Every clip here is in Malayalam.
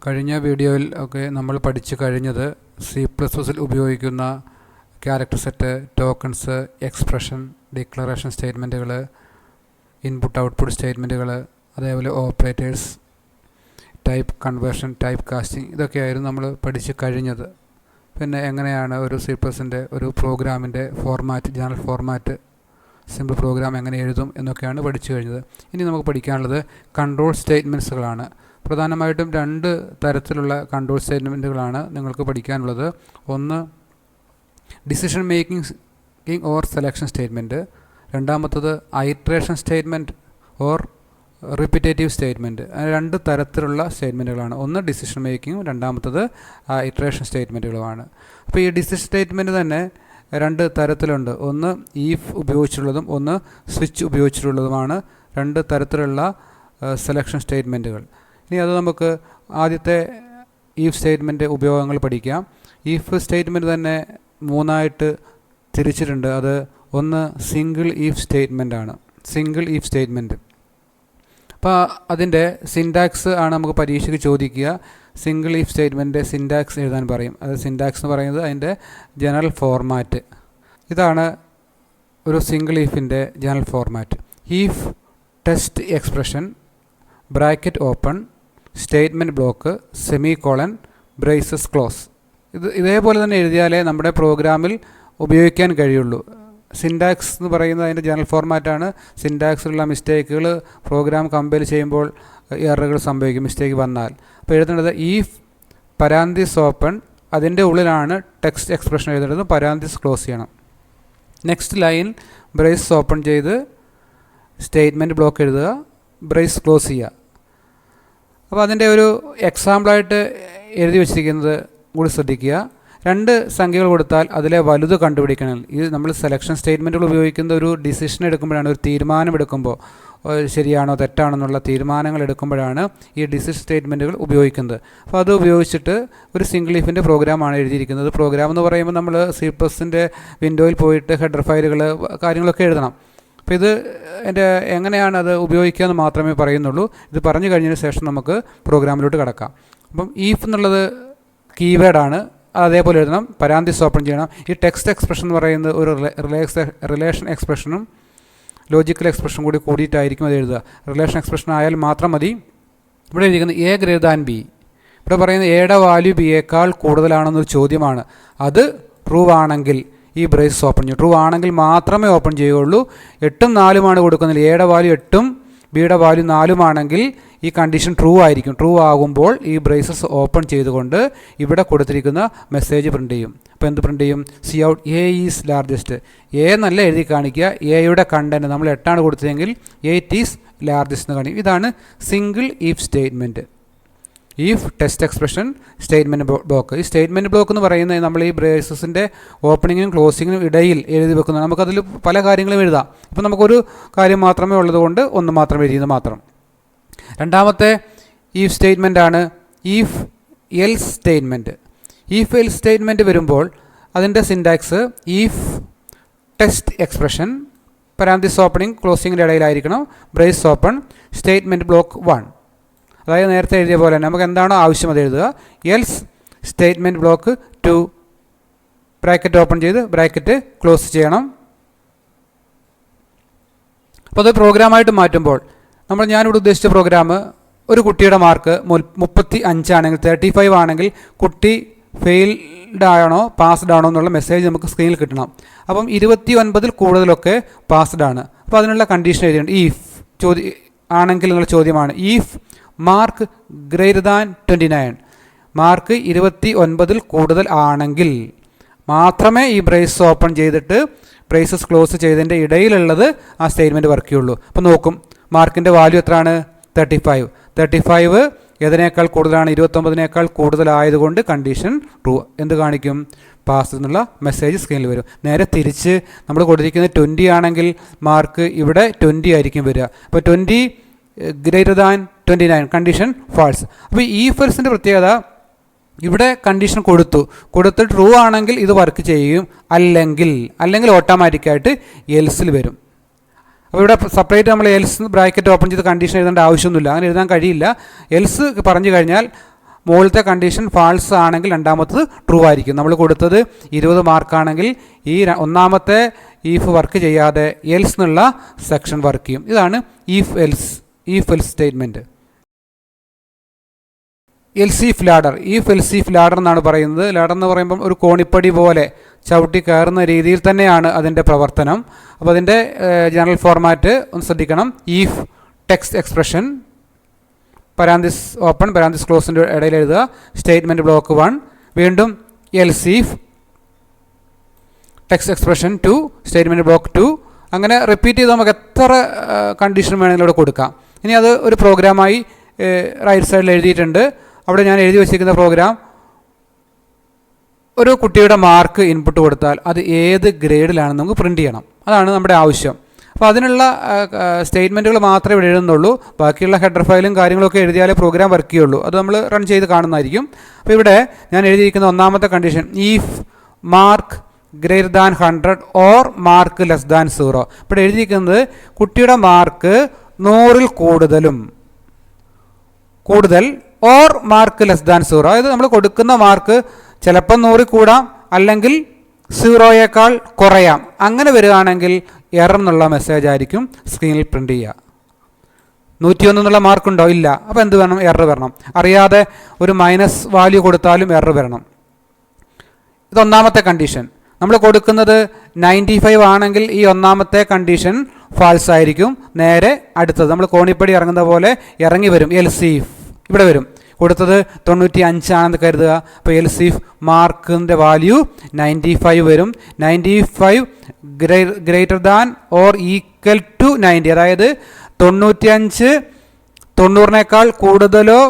കഴിഞ്ഞ വീഡിയോയിൽ ഒക്കെ നമ്മൾ പഠിച്ചു കഴിഞ്ഞത് C++ൽ ഉപയോഗിക്കുന്ന character set, tokens, expression, declaration സ്റ്റേറ്റ്മെൻറ്റുകൾ, ഇൻപുട്ട് ഔട്ട്പുട്ട് സ്റ്റേറ്റ്മെൻറ്റുകൾ, അതേപോലെ operators, type conversion, type casting, ഇതൊക്കെയായിരുന്നു നമ്മൾ പഠിച്ചു കഴിഞ്ഞത്. പിന്നെ എങ്ങനെയാണ് ഒരു C++ൻ്റെ ഒരു പ്രോഗ്രാമിൻ്റെ format, general format, simple programme എങ്ങനെ എഴുതും എന്നൊക്കെയാണ് പഠിച്ചു കഴിഞ്ഞത്. ഇനി നമുക്ക് പഠിക്കാനുള്ളത് കൺട്രോൾ സ്റ്റേറ്റ്മെൻറ്റ്സുകളാണ്. പ്രധാനമായിട്ടും രണ്ട് തരത്തിലുള്ള കൺട്രോൾ സ്റ്റേറ്റ്മെൻറ്റുകളാണ് നിങ്ങൾക്ക് പഠിക്കാനുള്ളത്. ഒന്ന് decision making or selection statement, രണ്ടാമത്തത് iteration statement or repetitive statement. അങ്ങനെ രണ്ട് തരത്തിലുള്ള സ്റ്റേറ്റ്മെൻറ്റുകളാണ്. ഒന്ന് ഡിസിഷൻ മേക്കിങ്ങും രണ്ടാമത്തത് ഇറ്ററേഷൻ സ്റ്റേറ്റ്മെൻറ്റുകളുമാണ്. അപ്പോൾ ഈ ഡിസിഷൻ സ്റ്റേറ്റ്മെൻറ്റ് തന്നെ രണ്ട് തരത്തിലുണ്ട്. ഒന്ന് ഈഫ് ഉപയോഗിച്ചിട്ടുള്ളതും ഒന്ന് സ്വിച്ച് ഉപയോഗിച്ചിട്ടുള്ളതുമാണ് രണ്ട് തരത്തിലുള്ള സെലക്ഷൻ സ്റ്റേറ്റ്മെൻറ്റുകൾ. ഇനി അത് നമുക്ക് ആദ്യത്തെ ഈഫ് സ്റ്റേറ്റ്മെൻറ്റ് ഉപയോഗങ്ങൾ പഠിക്കാം. ഈഫ് സ്റ്റേറ്റ്മെൻറ്റ് തന്നെ മൂന്നായിട്ട് തിരിച്ചിട്ടുണ്ട്. അത് ഒന്ന് സിംഗിൾ ഈഫ് സ്റ്റേറ്റ്മെൻറ്റാണ്. സിംഗിൾ ഈഫ് സ്റ്റേറ്റ്മെൻറ്റ് അപ്പോൾ അതിൻ്റെ സിൻറ്റാക്സ് ആണ് നമുക്ക് പരീക്ഷയ്ക്ക് ചോദിക്കുക. സിംഗിൾ ഈഫ് സ്റ്റേറ്റ്മെൻറ്റ് സിൻറ്റാക്സ് എഴുതാൻ പറയും. അത് സിൻറ്റാക്സ് എന്ന് പറയുന്നത് അതിൻ്റെ ജനറൽ ഫോർമാറ്റ്. ഇതാണ് ഒരു സിംഗിൾ ഈഫിൻ്റെ general format. If test expression, bracket open, statement block, semicolon, braces close. ഇതേപോലെ തന്നെ എഴുതിയാലേ നമ്മുടെ പ്രോഗ്രാമിൽ ഉപയോഗിക്കാൻ കഴിയുള്ളൂ. സിൻറ്റാക്സ് എന്ന് പറയുന്നത് അതിൻ്റെ ജനറൽ ഫോർമാറ്റാണ്. സിൻറ്റാക്സിലുള്ള മിസ്റ്റേക്കുകൾ പ്രോഗ്രാം കമ്പൈൽ ചെയ്യുമ്പോൾ എററുകൾ സംഭവിക്കും, മിസ്റ്റേക്ക് വന്നാൽ. അപ്പോൾ എഴുതേണ്ടത് ഈഫ് പരാന്തിസ് ഓപ്പൺ, അതിൻ്റെ ഉള്ളിലാണ് ടെക്സ്റ്റ് എക്സ്പ്രഷൻ എഴുതേണ്ടത്, പരാന്തിസ് ക്ലോസ് ചെയ്യണം. നെക്സ്റ്റ് ലൈൻ ബ്രേസ് ഓപ്പൺ ചെയ്ത് സ്റ്റേറ്റ്മെൻറ്റ് ബ്ലോക്ക് എഴുതുക, ബ്രേസ് ക്ലോസ് ചെയ്യുക. അപ്പോൾ അതിൻ്റെ ഒരു എക്സാമ്പിളായിട്ട് എഴുതി വച്ചിരിക്കുന്നത് കൂടി ശ്രദ്ധിക്കുക. രണ്ട് സംഖ്യകൾ കൊടുത്താൽ അതിലെ വലുത് കണ്ടുപിടിക്കണം. ഇത് നമ്മൾ സെലക്ഷൻ സ്റ്റേറ്റ്മെൻറ്റുകൾ ഉപയോഗിക്കുന്ന ഒരു ഡിസിഷൻ എടുക്കുമ്പോഴാണ്, ഒരു തീരുമാനം എടുക്കുമ്പോൾ ശരിയാണോ തെറ്റാണോ എന്നുള്ള തീരുമാനങ്ങൾ എടുക്കുമ്പോഴാണ് ഈ ഡിസിഷൻ സ്റ്റേറ്റ്മെൻറ്റുകൾ ഉപയോഗിക്കുന്നത്. അപ്പോൾ അത് ഉപയോഗിച്ചിട്ട് ഒരു സിംഗിൾ ഈഫിൻ്റെ പ്രോഗ്രാമാണ് എഴുതിയിരിക്കുന്നത്. പ്രോഗ്രാം എന്ന് പറയുമ്പോൾ നമ്മൾ C++ൻ്റെ വിൻഡോയിൽ പോയിട്ട് ഹെഡർ ഫയലുകൾ കാര്യങ്ങളൊക്കെ എഴുതണം. അപ്പോൾ ഇത് എങ്ങനെയാണ് അത് ഉപയോഗിക്കുക എന്ന് മാത്രമേ പറയുന്നുള്ളൂ. ഇത് പറഞ്ഞു കഴിഞ്ഞതിന് ശേഷം നമുക്ക് പ്രോഗ്രാമിലോട്ട് കടക്കാം. അപ്പം ഈഫ് എന്നുള്ളത് കീവേഡാണ്, അതേപോലെ എഴുതണം. പരാന്തിസ് ഓപ്പൺ ചെയ്യണം. ഈ ടെക്സ്റ്റ് എക്സ്പ്രഷൻ എന്ന് പറയുന്നത് ഒരു റിലേഷൻ എക്സ്പ്രഷനും ലോജിക്കൽ എക്സ്പ്രഷനും കൂടിയിട്ടായിരിക്കും അത് എഴുതുക. റിലേഷൻ എക്സ്പ്രഷൻ ആയാൽ മാത്രം മതി. ഇവിടെ എഴുതിയിരിക്കുന്നത് എ ഗ്രേറ്റർ ദാൻ ബി. ഇവിടെ പറയുന്നത് എയുടെ വാല്യൂ ബിയേക്കാൾ കൂടുതലാണെന്നൊരു ചോദ്യമാണ്. അത് ട്രൂ ആണെങ്കിൽ ഈ ബ്രേസ് ഓപ്പൺ ചെയ്യും. ട്രൂ ആണെങ്കിൽ മാത്രമേ ഓപ്പൺ ചെയ്യുകയുള്ളൂ. 8ഉം 4ഉമാണ് കൊടുക്കുന്നത്. എയുടെ വാല്യൂ 8ഉം ബിയുടെ വാല്യൂ 4ഉമാണെങ്കിൽ ഈ കണ്ടീഷൻ ട്രൂ ആയിരിക്കും. ട്രൂ ആകുമ്പോൾ ഈ ബ്രേസസ് ഓപ്പൺ ചെയ്തുകൊണ്ട് ഇവിടെ കൊടുത്തിരിക്കുന്ന മെസ്സേജ് പ്രിൻ്റ് ചെയ്യും. അപ്പോൾ എന്ത് പ്രിൻ്റ് ചെയ്യും? C out A is largest. A എന്നല്ല എഴുതി കാണിക്കുക, എയുടെ കണ്ടൻറ്റ് നമ്മൾ 8ആണ് കൊടുത്തതെങ്കിൽ 8 ഈസ് ലാർജസ്റ്റ് എന്ന് കാണിക്കും. ഇതാണ് single if statement. If test expression, statement block. ഈ സ്റ്റേറ്റ്മെൻറ്റ് ബ്ലോക്ക് എന്ന് പറയുന്നത് നമ്മൾ ഈ ബ്രേസസിൻ്റെ ഓപ്പണിങ്ങിനും ക്ലോസിങ്ങിനും ഇടയിൽ എഴുതി വെക്കുന്നത്. നമുക്കതിൽ പല കാര്യങ്ങളും എഴുതാം. ഇപ്പോൾ നമുക്കൊരു കാര്യം മാത്രമേ ഉള്ളതുകൊണ്ട് ഒന്ന് മാത്രം എഴുതിയത് മാത്രം. രണ്ടാമത്തെ ഈഫ് സ്റ്റേറ്റ്മെൻ്റ് ആണ് if else statement. If else statement വരുമ്പോൾ അതിൻ്റെ syntax if test expression, parenthesis opening ക്ലോസിങ്ങിൻ്റെ ഇടയിലായിരിക്കണം, ബ്രേസ് ഓപ്പൺ, സ്റ്റേറ്റ്മെൻറ്റ് ബ്ലോക്ക് 1. അതായത് നേരത്തെ എഴുതിയ പോലെ തന്നെ നമുക്ക് എന്താണോ ആവശ്യം അത് എഴുതുക. Else statement block 2, bracket open ചെയ്ത് ബ്രാക്കറ്റ് ക്ലോസ് ചെയ്യണം. അപ്പോൾ അത് പ്രോഗ്രാമായിട്ട് മാറ്റുമ്പോൾ ഞാനിവിടെ ഉദ്ദേശിച്ച പ്രോഗ്രാം ഒരു കുട്ടിയുടെ മാർക്ക് 35 ആണെങ്കിൽ 35 ആണെങ്കിൽ കുട്ടി ഫെയിൽഡ് ആണോ പാസ്ഡ് ആണോ എന്നുള്ള മെസ്സേജ് നമുക്ക് സ്ക്രീനിൽ കിട്ടണം. അപ്പം 29 കൂടുതലൊക്കെ പാസ്ഡ് ആണ്. അപ്പോൾ അതിനുള്ള കണ്ടീഷൻ എഴുതിയിട്ടുണ്ട്. ഈഫ് ആണെങ്കിൽ എന്നുള്ള ചോദ്യമാണ്. If mark greater than 29, mark 29 കൂടുതൽ ആണെങ്കിൽ മാത്രമേ ഈ ബ്രേസ് ഓപ്പൺ ചെയ്തിട്ട് ബ്രേസസ് ക്ലോസ് ചെയ്തതിൻ്റെ ഇടയിലുള്ളത് ആ സ്റ്റേറ്റ്മെൻറ്റ് വർക്ക് ചെയ്യുള്ളൂ. അപ്പോൾ നോക്കും, മാർക്കിൻ്റെ വാല്യൂ എത്രയാണ്? 35. 35 ഏതിനേക്കാൾ കൂടുതലാണ്? 29നേക്കാൾ കൂടുതലായതുകൊണ്ട് കണ്ടീഷൻ ട്രൂ. എന്ത് കാണിക്കും? പാസ് എന്നുള്ള മെസ്സേജ് സ്ക്രീനിൽ വരും. നേരെ തിരിച്ച് നമ്മൾ കൊടുത്തിരിക്കുന്നത് 20 ആണെങ്കിൽ മാർക്ക് ഇവിടെ 20 ആയിരിക്കും വരിക. അപ്പോൾ 20 ഗ്രേറ്റർ ദാൻ 29, കണ്ടീഷൻ ഫാൾസ്. അപ്പോൾ ഈ ഫെൽസിൻ്റെ പ്രത്യേകത, ഇവിടെ കണ്ടീഷൻ കൊടുത്ത് ട്രൂ ആണെങ്കിൽ ഇത് വർക്ക് ചെയ്യും, അല്ലെങ്കിൽ ഓട്ടോമാറ്റിക്കായിട്ട് എൽസിൽ വരും. അപ്പോൾ ഇവിടെ സെപ്പറേറ്റ് നമ്മൾ എൽസ് ബ്രാക്കറ്റ് ഓപ്പൺ ചെയ്ത് കണ്ടീഷൻ എഴുതേണ്ട ആവശ്യമൊന്നുമില്ല. അങ്ങനെ എഴുതാൻ കഴിയില്ല. എൽസ് പറഞ്ഞു കഴിഞ്ഞാൽ മുകളിലത്തെ കണ്ടീഷൻ ഫാൾസ് ആണെങ്കിൽ രണ്ടാമത്തത് ട്രൂ ആയിരിക്കും. നമ്മൾ കൊടുത്തത് 20 മാർക്കാണെങ്കിൽ ഈ ഒന്നാമത്തെ ഈഫ് വർക്ക് ചെയ്യാതെ എൽസ് എന്നുള്ള സെക്ഷൻ വർക്ക് ചെയ്യും. ഇതാണ് if else statement. Else if ladder, if else if ladder എന്നാണ് പറയുന്നത്. ലാഡർ എന്ന് പറയുമ്പം ഒരു കോണിപ്പടി പോലെ ചവിട്ടി കയറുന്ന രീതിയിൽ തന്നെയാണ് അതിൻ്റെ പ്രവർത്തനം. അപ്പോൾ അതിൻ്റെ ജനറൽ ഫോർമാറ്റ് ഒന്ന് ശ്രദ്ധിക്കണം. ഈഫ് ടെക്സ്റ്റ് എക്സ്പ്രഷൻ പരാന്തിസ് ഓപ്പൺ പരാന്തിസ് ക്ലോസിൻ്റെ ഇടയിൽ എഴുതുക. സ്റ്റേറ്റ്മെൻറ്റ് ബ്ലോക്ക് 1, വീണ്ടും else if text expression 2, statement block 2. അങ്ങനെ റിപ്പീറ്റ് ചെയ്ത് നമുക്ക് എത്ര കണ്ടീഷൻ വേണമെങ്കിലും ഇവിടെ കൊടുക്കാം. ഇനി അത് ഒരു പ്രോഗ്രാമായി റൈറ്റ് സൈഡിൽ എഴുതിയിട്ടുണ്ട്. അവിടെ ഞാൻ എഴുതി വച്ചിരിക്കുന്ന പ്രോഗ്രാം ഒരു കുട്ടിയുടെ മാർക്ക് ഇൻപുട്ട് കൊടുത്താൽ അത് ഏത് ഗ്രേഡിലാണെന്ന് നമുക്ക് പ്രിൻറ്റ് ചെയ്യണം. അതാണ് നമ്മുടെ ആവശ്യം. അപ്പോൾ അതിനുള്ള സ്റ്റേറ്റ്മെൻറ്റുകൾ മാത്രമേ ഇവിടെ എഴുതുന്നുള്ളൂ. ബാക്കിയുള്ള ഹെഡർ ഫയലും കാര്യങ്ങളൊക്കെ എഴുതിയാലേ പ്രോഗ്രാം വർക്ക് ചെയ്യുള്ളൂ. അത് നമ്മൾ റൺ ചെയ്ത് കാണുന്നതായിരിക്കും. അപ്പോൾ ഇവിടെ ഞാൻ എഴുതിയിരിക്കുന്ന ഒന്നാമത്തെ condition if mark greater than 100 or mark less than 0. ഇവിടെ എഴുതിയിരിക്കുന്നത് കുട്ടിയുടെ മാർക്ക് 100ൽ കൂടുതൽ ഓർ മാർക്ക് ലെസ് ദാൻ 0. അതായത് നമ്മൾ കൊടുക്കുന്ന മാർക്ക് ചിലപ്പോൾ 100ൽ കൂടാം, അല്ലെങ്കിൽ 0യേക്കാൾ കുറയാം. അങ്ങനെ വരികയാണെങ്കിൽ എറർ എന്നുള്ള മെസ്സേജ് ആയിരിക്കും സ്ക്രീനിൽ പ്രിൻ്റ് ചെയ്യുക. 101 എന്നുള്ള മാർക്കുണ്ടോ? ഇല്ല. അപ്പോൾ എന്ത് വേണം? എറർ വരണം. അറിയാതെ ഒരു മൈനസ് വാല്യൂ കൊടുത്താലും എറർ വരണം. ഇതൊന്നാമത്തെ കണ്ടീഷൻ. നമ്മൾ കൊടുക്കുന്നത് 95 ആണെങ്കിൽ ഈ ഒന്നാമത്തെ കണ്ടീഷൻ ഫാൾസ് ആയിരിക്കും. നേരെ അടുത്തത് നമ്മൾ കോണിപ്പടി ഇറങ്ങുന്ന പോലെ ഇറങ്ങി വരും. എൽസീഫ് ഇവിടെ വരും. കൊടുത്തത് 95 ആണെന്ന് കരുതുക. അപ്പോൾ എൽസീഫ് മാർക്കിൻ്റെ വാല്യൂ 95 വരും. 95 greater than or equal to 90. അതായത് 95 90-നേക്കാൾ കൂടുതലോ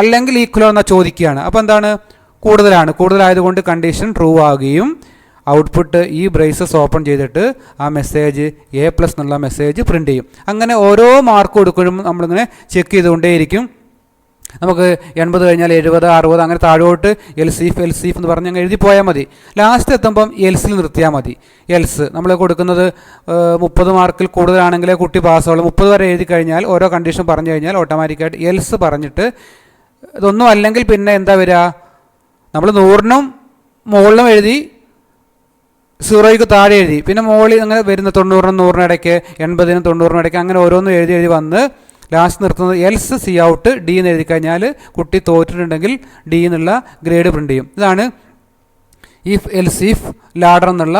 അല്ലെങ്കിൽ ഈക്വലോ എന്നാ ചോദിക്കുകയാണ്. അപ്പോൾ എന്താണ്? കൂടുതലായതുകൊണ്ട് കണ്ടീഷൻ ട്രൂ ആവുകയും ഔട്ട്പുട്ട് ഈ ബ്രേസസ് ഓപ്പൺ ചെയ്തിട്ട് ആ മെസ്സേജ് A+ എന്നുള്ള മെസ്സേജ് പ്രിൻ്റ് ചെയ്യും. അങ്ങനെ ഓരോ മാർക്ക് കൊടുക്കുമ്പോഴും നമ്മളിങ്ങനെ ചെക്ക് ചെയ്തുകൊണ്ടേയിരിക്കും. നമുക്ക് 80 കഴിഞ്ഞാൽ 70, 60 അങ്ങനെ താഴോട്ട് എൽസീഫ് എന്ന് പറഞ്ഞ് അങ്ങ് എഴുതി പോയാൽ മതി. ലാസ്റ്റ് എത്തുമ്പം എൽസിൽ നിർത്തിയാൽ മതി. എൽസ് നമ്മൾ കൊടുക്കുന്നത് 30 മാർക്കിൽ കൂടുതലാണെങ്കിലേ കുട്ടി പാസ്സാവുള്ളൂ. 30 വരെ എഴുതി കഴിഞ്ഞാൽ ഓരോ കണ്ടീഷൻ പറഞ്ഞു കഴിഞ്ഞാൽ ഓട്ടോമാറ്റിക്കായിട്ട് എൽസ് പറഞ്ഞിട്ട് ഇതൊന്നും അല്ലെങ്കിൽ പിന്നെ എന്താ വരിക? നമ്മൾ 100നും മുകളിലും എഴുതി 0യ്ക്ക് താഴെ എഴുതി, പിന്നെ മുകളിൽ അങ്ങനെ വരുന്ന 90നും 100നും ഇടയ്ക്ക് 80നും 90നും ഇടയ്ക്ക് അങ്ങനെ ഓരോന്നും എഴുതി വന്ന് ലാസ്റ്റ് നിർത്തുന്നത് എൽസ് സി ഔട്ട് ഡി എന്ന് എഴുതി കഴിഞ്ഞാൽ കുട്ടി തോറ്റിട്ടുണ്ടെങ്കിൽ ഡി എന്നുള്ള ഗ്രേഡ് പ്രിൻ്റ് ചെയ്യും. ഇതാണ് ഈഫ് എൽസീഫ് ലാഡർ എന്നുള്ള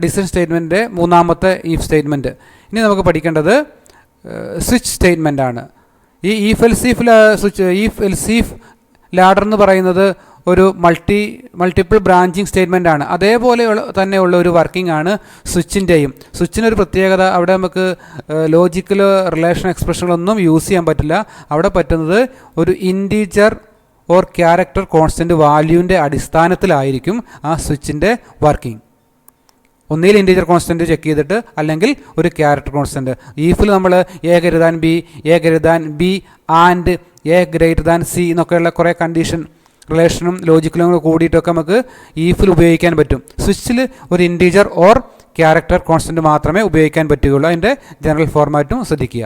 ഡിസിഷൻ സ്റ്റേറ്റ്മെൻറ്റിൻ്റെ മൂന്നാമത്തെ ഈഫ് സ്റ്റേറ്റ്മെൻറ്റ്. ഇനി നമുക്ക് പഠിക്കേണ്ടത് സ്വിച്ച് സ്റ്റേറ്റ്മെൻ്റ് ആണ്. ഈ ഈഫ് എൽസീഫ് ലാഡർ എന്ന് പറയുന്നത് ഒരു മൾട്ടിപ്പിൾ ബ്രാഞ്ചിങ് സ്റ്റേറ്റ്മെൻ്റ് ആണ്. അതേപോലെ തന്നെയുള്ള ഒരു വർക്കിംഗ് ആണ് സ്വിച്ചിൻ്റെയും. സ്വിച്ചിനൊരു പ്രത്യേകത, അവിടെ നമുക്ക് ലോജിക്കൽ റിലേഷൻ എക്സ്പ്രഷനുകളൊന്നും യൂസ് ചെയ്യാൻ പറ്റില്ല. അവിടെ പറ്റുന്നത് ഒരു ഇൻറ്റീജർ ഓർ ക്യാരക്ടർ കോൺസ്റ്റൻറ്റ് വാല്യൂവിൻ്റെ അടിസ്ഥാനത്തിലായിരിക്കും ആ സ്വിച്ചിൻ്റെ വർക്കിംഗ്. ഒന്നിൽ ഇൻറ്റീജർ കോൺസ്റ്റൻറ്റ് ചെക്ക് ചെയ്തിട്ട് അല്ലെങ്കിൽ ഒരു ക്യാരക്ടർ കോൺസ്റ്റൻറ്റ്. ഈഫിൽ നമ്മൾ A>B ആൻഡ് A>C എന്നൊക്കെയുള്ള കുറേ കണ്ടീഷൻ റിലേഷനും ലോജിക്കലും കൂടിയിട്ടൊക്കെ നമുക്ക് ഈഫിൽ ഉപയോഗിക്കാൻ പറ്റും. സ്വിച്ചിൽ ഒരു ഇൻറ്റീജർ ഓർ ക്യാരക്ടർ കോൺസ്റ്റൻറ്റ് മാത്രമേ ഉപയോഗിക്കാൻ പറ്റുകയുള്ളൂ. അതിൻ്റെ ജനറൽ ഫോർമാറ്റും ശ്രദ്ധിക്കുക.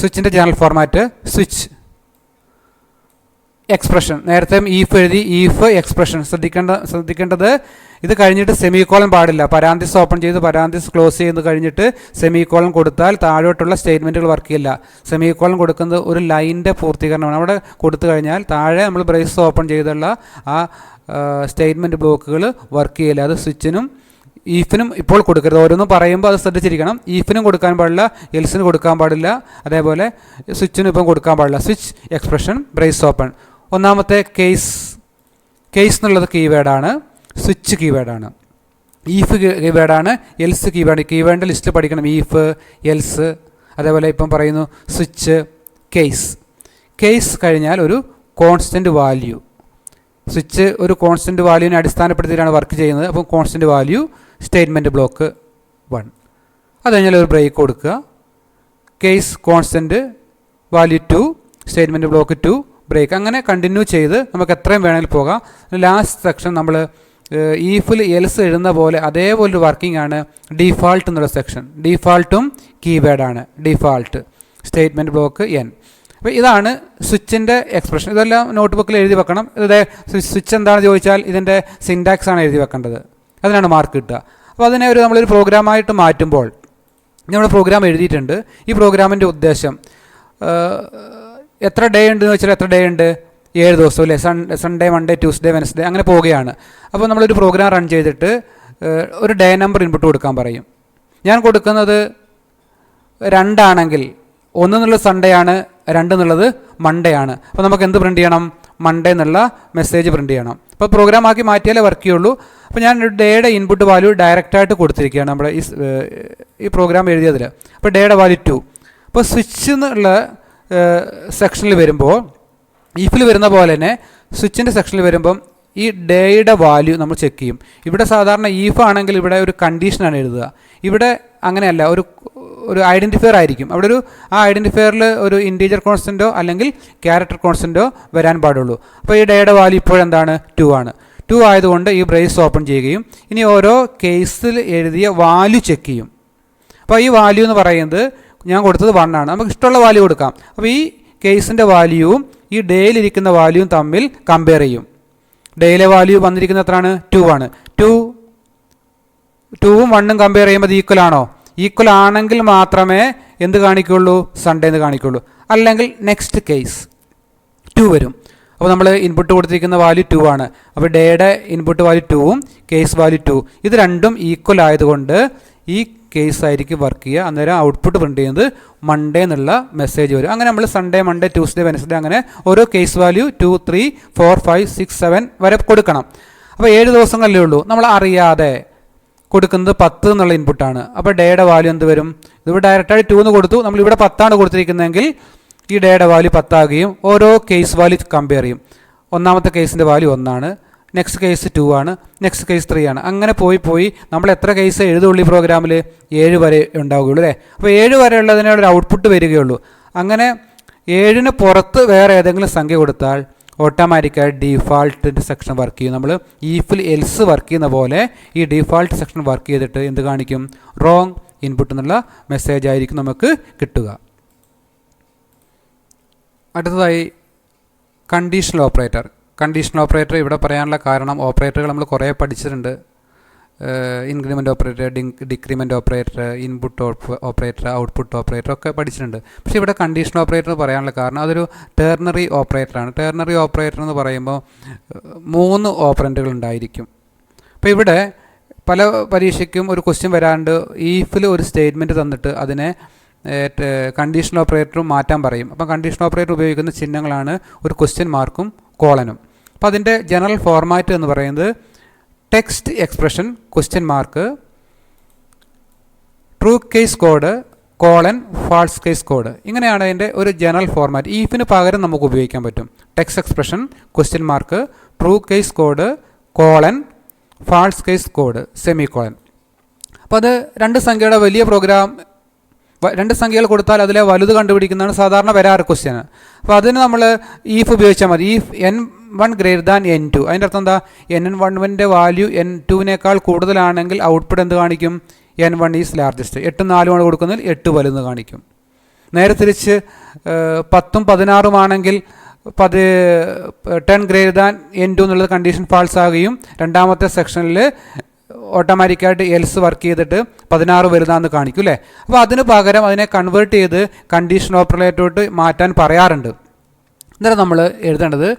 സ്വിച്ചിൻ്റെ ജനറൽ ഫോർമാറ്റ് സ്വിച്ച് എക്സ്പ്രഷൻ. നേരത്തെ ഈഫ് എഴുതി, ഈഫ് എക്സ്പ്രഷൻ. ശ്രദ്ധിക്കേണ്ടത് ഇത് കഴിഞ്ഞിട്ട് സെമിക്കോളൻ പാടില്ല. പരാന്തിസ് ഓപ്പൺ ചെയ്ത് പരാന്തിസ് ക്ലോസ് ചെയ്ത് കഴിഞ്ഞിട്ട് സെമിക്കോളൻ കൊടുത്താൽ താഴോട്ടുള്ള സ്റ്റേറ്റ്മെൻറ്റുകൾ വർക്ക് ചെയ്യില്ല. സെമിക്കോളൻ കൊടുക്കുന്നത് ഒരു ലൈനിൻ്റെ പൂർത്തീകരണമാണ്. അവിടെ കൊടുത്തു കഴിഞ്ഞാൽ താഴെ നമ്മൾ ബ്രേസ് ഓപ്പൺ ചെയ്തുള്ള ആ സ്റ്റേറ്റ്മെൻറ്റ് ബ്ലോക്കുകൾ വർക്ക് ചെയ്യില്ല. അത് സ്വിച്ചിനും ഈഫിനും ഇപ്പോൾ കൊടുക്കരുത്. ഓരോന്നും പറയുമ്പോൾ അത് ശ്രദ്ധിച്ചിരിക്കണം. ഈഫിനും കൊടുക്കാൻ പാടില്ല, എൽസിന് കൊടുക്കാൻ പാടില്ല, അതേപോലെ സ്വിച്ചിനും ഇപ്പം കൊടുക്കാൻ പാടില്ല. Switch expression brace open. ഒന്നാമത്തെ കേസ് എന്നുള്ളത് കീവേഡാണ്, സ്വിച്ച് കീവേഡാണ്. ഈഫ് കീവേഡാണ്, എൽസ് കീവേഡിൻ്റെ ലിസ്റ്റിൽ പഠിക്കണം. ഈഫ്, എൽസ്, അതേപോലെ ഇപ്പം പറയുന്നു സ്വിച്ച്, കേസ് കഴിഞ്ഞാൽ ഒരു കോൺസ്റ്റൻറ്റ് വാല്യൂ. സ്വിച്ച് ഒരു കോൺസ്റ്റൻറ്റ് വാല്യൂവിനെ അടിസ്ഥാനപ്പെടുത്തിയിട്ടാണ് വർക്ക് ചെയ്യുന്നത്. അപ്പം കോൺസ്റ്റൻറ്റ് വാല്യൂ സ്റ്റേറ്റ്മെൻറ്റ് ബ്ലോക്ക് 1. അത് കഴിഞ്ഞാൽ ഒരു ബ്രേക്ക് കൊടുക്കുക. Case constant value 2, statement block 2, break. അങ്ങനെ കണ്ടിന്യൂ ചെയ്ത് നമുക്ക് എത്രയും വേണമെങ്കിൽ പോകാം. ലാസ്റ്റ് സെക്ഷൻ നമ്മൾ ഈഫിൽ എൽസ് എഴുതുന്ന പോലെ അതേപോലൊരു വർക്കിംഗ് ആണ് ഡിഫാൾട്ട് എന്നുള്ള സെക്ഷൻ. ഡിഫാൾട്ടും കീവേഡാണ്. Default statement block n. അപ്പോൾ ഇതാണ് സ്വിച്ചിൻ്റെ എക്സ്പ്രഷൻ. ഇതെല്ലാം നോട്ട് ബുക്കിൽ എഴുതി വെക്കണം. ഇതിൻ്റെ സ്വിച്ച് എന്താണെന്ന് ചോദിച്ചാൽ ഇതിൻ്റെ സിൻടാക്സ് ആണ് എഴുതി വെക്കേണ്ടത്. അതിനാണ് മാർക്ക് കിട്ടുക. അപ്പോൾ അതിനെ നമ്മളൊരു പ്രോഗ്രാമായിട്ട് മാറ്റുമ്പോൾ നമ്മൾ പ്രോഗ്രാം എഴുതിയിട്ടുണ്ട്. ഈ പ്രോഗ്രാമിൻ്റെ ഉദ്ദേശം എത്ര ഡേ ഉണ്ടെന്ന് വെച്ചാൽ എത്ര ഡേ ഉണ്ട്? 7 ദിവസം അല്ലേ? സൺഡേ, മൺഡേ, ട്യൂസ്ഡേ, വെനസ്ഡേ അങ്ങനെ പോവുകയാണ്. അപ്പോൾ നമ്മളൊരു പ്രോഗ്രാം റൺ ചെയ്തിട്ട് ഒരു ഡേ നമ്പർ ഇൻപുട്ട് കൊടുക്കാൻ പറയും. ഞാൻ കൊടുക്കുന്നത് 2 ആണെങ്കിൽ 1 എന്നുള്ളത് സൺഡേ ആണ്, 2 എന്നുള്ളത് മൺഡേ ആണ്. അപ്പോൾ നമുക്ക് എന്ത് പ്രിൻറ്റ് ചെയ്യണം? മൺഡേ എന്നുള്ള മെസ്സേജ് പ്രിൻറ്റ് ചെയ്യണം. അപ്പോൾ പ്രോഗ്രാം ആക്കി മാറ്റിയാലേ വർക്ക് ചെയ്യുള്ളൂ. അപ്പോൾ ഞാൻ ഒരു ഡേയുടെ ഇൻപുട്ട് വാല്യൂ ഡയറക്റ്റായിട്ട് കൊടുത്തിരിക്കുകയാണ് നമ്മുടെ ഈ പ്രോഗ്രാം എഴുതിയതിൽ. അപ്പോൾ ഡേയുടെ വാല്യൂ 2. അപ്പോൾ സ്വിച്ച് എന്നുള്ള സെക്ഷനിൽ വരുമ്പോൾ ഈഫിൽ വരുന്ന പോലെ തന്നെ സ്വിച്ചിൻ്റെ സെക്ഷനിൽ വരുമ്പം ഈ ഡേയുടെ വാല്യൂ നമ്മൾ ചെക്ക് ചെയ്യും. ഇവിടെ സാധാരണ ഈഫ് ആണെങ്കിൽ ഇവിടെ ഒരു കണ്ടീഷനാണ് എഴുതുക. ഇവിടെ അങ്ങനെയല്ല, ഒരു ഐഡൻറ്റിഫയർ ആയിരിക്കും. അവിടെ ആ ഐഡൻറ്റിഫയറിൽ ഒരു ഇൻറ്റീജർ കോൺസ്റ്റൻറ്റോ അല്ലെങ്കിൽ ക്യാരക്ടർ കോൺസ്റ്റൻറ്റോ വരാൻ പാടുള്ളൂ. അപ്പോൾ ഈ ഡേയുടെ വാല്യൂ ഇപ്പോഴെന്താണ്? 2 ആണ്. 2 ആയതുകൊണ്ട് ഈ ബ്രേസ് ഓപ്പൺ ചെയ്യുകയും ഇനി ഓരോ കേസിൽ എഴുതിയ വാല്യൂ ചെക്ക് ചെയ്യും. അപ്പോൾ ഈ വാല്യൂ എന്ന് പറയുന്നത് ഞാൻ കൊടുത്തത് 1 ആണ്. നമുക്ക് ഇഷ്ടമുള്ള വാല്യൂ കൊടുക്കാം. അപ്പോൾ ഈ കേസിൻ്റെ വാല്യൂവും ഈ ഡേയിലിരിക്കുന്ന വാല്യൂവും തമ്മിൽ കമ്പയർ ചെയ്യും. ഡേയിലെ വാല്യൂ വന്നിരിക്കുന്നത് എത്രയാണ്? 2 ആണ്. 2ഉം 1ഉം കമ്പയർ ചെയ്യുമ്പോൾ അത് ഈക്വൽ ആണോ? ഈക്വൽ ആണെങ്കിൽ മാത്രമേ എന്ത് കാണിക്കുള്ളൂ? സൺഡേ എന്ന് കാണിക്കുള്ളൂ. അല്ലെങ്കിൽ നെക്സ്റ്റ് കേസ് 2 വരും. അപ്പോൾ നമ്മൾ ഇൻപുട്ട് കൊടുത്തിരിക്കുന്ന വാല്യൂ 2 ആണ്. അപ്പോൾ ഡേയുടെ ഇൻപുട്ട് വാല്യൂ 2ഉം കേസ് വാല്യൂ 2 ഇത് രണ്ടും ഈക്വൽ ആയതുകൊണ്ട് ഈ കേസ് ആയിരിക്കും വർക്ക് ചെയ്യുക. അന്നേരം ഔട്ട്പുട്ട് പ്രിൻറ്റ് ചെയ്യുന്നത് മൺഡേ എന്നുള്ള മെസ്സേജ് വരും. അങ്ങനെ നമ്മൾ സൺഡേ, മൺഡേ, ട്യൂസ്ഡേ, വെനസ്ഡേ അങ്ങനെ ഓരോ കേസ് വാല്യൂ 2, 3, 4, 5, 6, 7 വരെ കൊടുക്കണം. അപ്പോൾ 7 ദിവസങ്ങളിലേ ഉള്ളൂ. നമ്മൾ അറിയാതെ കൊടുക്കുന്നത് 10 എന്നുള്ള ഇൻപുട്ടാണ്. അപ്പോൾ ഡേയുടെ വാല്യൂ എന്ത് വരും? ഇതിവിടെ ഡയറക്റ്റായി 2 എന്ന് കൊടുത്തു. നമ്മളിവിടെ 10 ആണ് കൊടുത്തിരിക്കുന്നതെങ്കിൽ ഈ ഡേയുടെ വാല്യൂ 10 ആകുകയും ഓരോ കേസ് വാല്യൂ കമ്പയർ ചെയ്യും. ഒന്നാമത്തെ കേസിൻ്റെ വാല്യൂ 1 ആണ്, നെക്സ്റ്റ് കേസ് 2 ആണ്, നെക്സ്റ്റ് കേസ് 3 ആണ്. അങ്ങനെ പോയി നമ്മൾ എത്ര കേസ് എഴുതുള്ളൂ ഈ പ്രോഗ്രാമിൽ? 7 വരെ ഉണ്ടാവുകയുള്ളൂ അല്ലേ? അപ്പോൾ 7 വരെ ഉള്ളതിനൊരു ഔട്ട്പുട്ട് വരികയുള്ളൂ. അങ്ങനെ 7ന് പുറത്ത് വേറെ ഏതെങ്കിലും സംഖ്യ കൊടുത്താൽ ഓട്ടോമാറ്റിക്കായി ഡീഫാൾട്ട് സെക്ഷൻ വർക്ക് ചെയ്യും. നമ്മൾ ഈഫിൽ എൽസ് വർക്ക് ചെയ്യുന്ന പോലെ ഈ ഡീഫാൾട്ട് സെക്ഷൻ വർക്ക് ചെയ്തിട്ട് എന്ത് കാണിക്കും? റോങ് ഇൻപുട്ട് എന്നുള്ള മെസ്സേജ് ആയിരിക്കും നമുക്ക് കിട്ടുക. അടുത്തതായി കണ്ടീഷണൽ ഓപ്പറേറ്റർ. കണ്ടീഷണൽ ഓപ്പറേറ്റർ ഇവിടെ പറയാനുള്ള കാരണം ഓപ്പറേറ്ററുകൾ നമ്മൾ കുറേ പഠിച്ചിട്ടുണ്ട്. Increment operator, decrement operator, input operator, output operator ഒക്കെ പഠിച്ചിട്ടുണ്ട്. പക്ഷേ ഇവിടെ കണ്ടീഷണൽ ഓപ്പറേറ്റർ പറയാനുള്ള കാരണം അതൊരു ടെർണറി ഓപ്പറേറ്ററാണ്. ടെർണറി ഓപ്പറേറ്റർ എന്ന് പറയുമ്പോൾ 3 ഓപ്പറൻറ്റുകൾ ഉണ്ടായിരിക്കും. അപ്പോൾ ഇവിടെ പല പരീക്ഷയ്ക്കും ഒരു ക്വസ്റ്റ്യൻ വരാണ്ട് ഈഫിൽ ഒരു സ്റ്റേറ്റ്മെൻറ്റ് തന്നിട്ട് അതിനെ കണ്ടീഷണൽ ഓപ്പറേറ്ററും മാറ്റാൻ പറയും. അപ്പം കണ്ടീഷണൽ ഓപ്പറേറ്റർ ഉപയോഗിക്കുന്ന ചിഹ്നങ്ങളാണ് ഒരു ക്വസ്റ്റ്യൻ മാർക്കും കോളനും. അപ്പോൾ അതിൻ്റെ ജനറൽ ഫോർമാറ്റ് എന്ന് പറയുന്നത് text expression question mark true case code colon false case code. ഇങ്ങനെയാണ് അതിൻ്റെ ഒരു ജനറൽ ഫോർമാറ്റ്. ഈഫിന് പകരം നമുക്ക് ഉപയോഗിക്കാൻ പറ്റും. Text expression question mark true case code colon false case code semicolon. അപ്പോൾ അത് 2 സംഖ്യയുടെ വലിയ പ്രോഗ്രാം 2 സംഖ്യകൾ കൊടുത്താൽ അതിലെ വലുത് കണ്ടുപിടിക്കുന്നതാണ് സാധാരണ വരാറ് ക്വസ്റ്റ്യൻ. അപ്പോൾ അതിന് നമ്മൾ ഈഫ് ഉപയോഗിച്ചാൽ മതി. If n1 > n2. അതിൻ്റെ അർത്ഥം എന്താ? n1ൻ്റെ വാല്യൂ n2വിനേക്കാൾ കൂടുതലാണെങ്കിൽ ഔട്ട്പുട്ട് എന്ത് കാണിക്കും? n1 is largest. 8ഉം 4ഉം ആണ് കൊടുക്കുന്നതിൽ 8 വലുത് കാണിക്കും. നേരെ തിരിച്ച് 10ഉം 16ഉം ആണെങ്കിൽ 10 > n2 എന്നുള്ളത് കണ്ടീഷൻ ഫാൾസ് ആകുകയും രണ്ടാമത്തെ സെക്ഷനിൽ ഓട്ടോമാറ്റിക്കായിട്ട് എൽസ് വർക്ക് ചെയ്തിട്ട് 16 വലുതാണെന്ന് കാണിക്കും അല്ലേ? അപ്പോൾ അതിന് പകരം അതിനെ കൺവേർട്ട് ചെയ്ത് കണ്ടീഷൻ ഓപ്പറേറ്ററോട്ട് മാറ്റാൻ പറയാറുണ്ട്. അന്നേരം നമ്മൾ എഴുതേണ്ടത്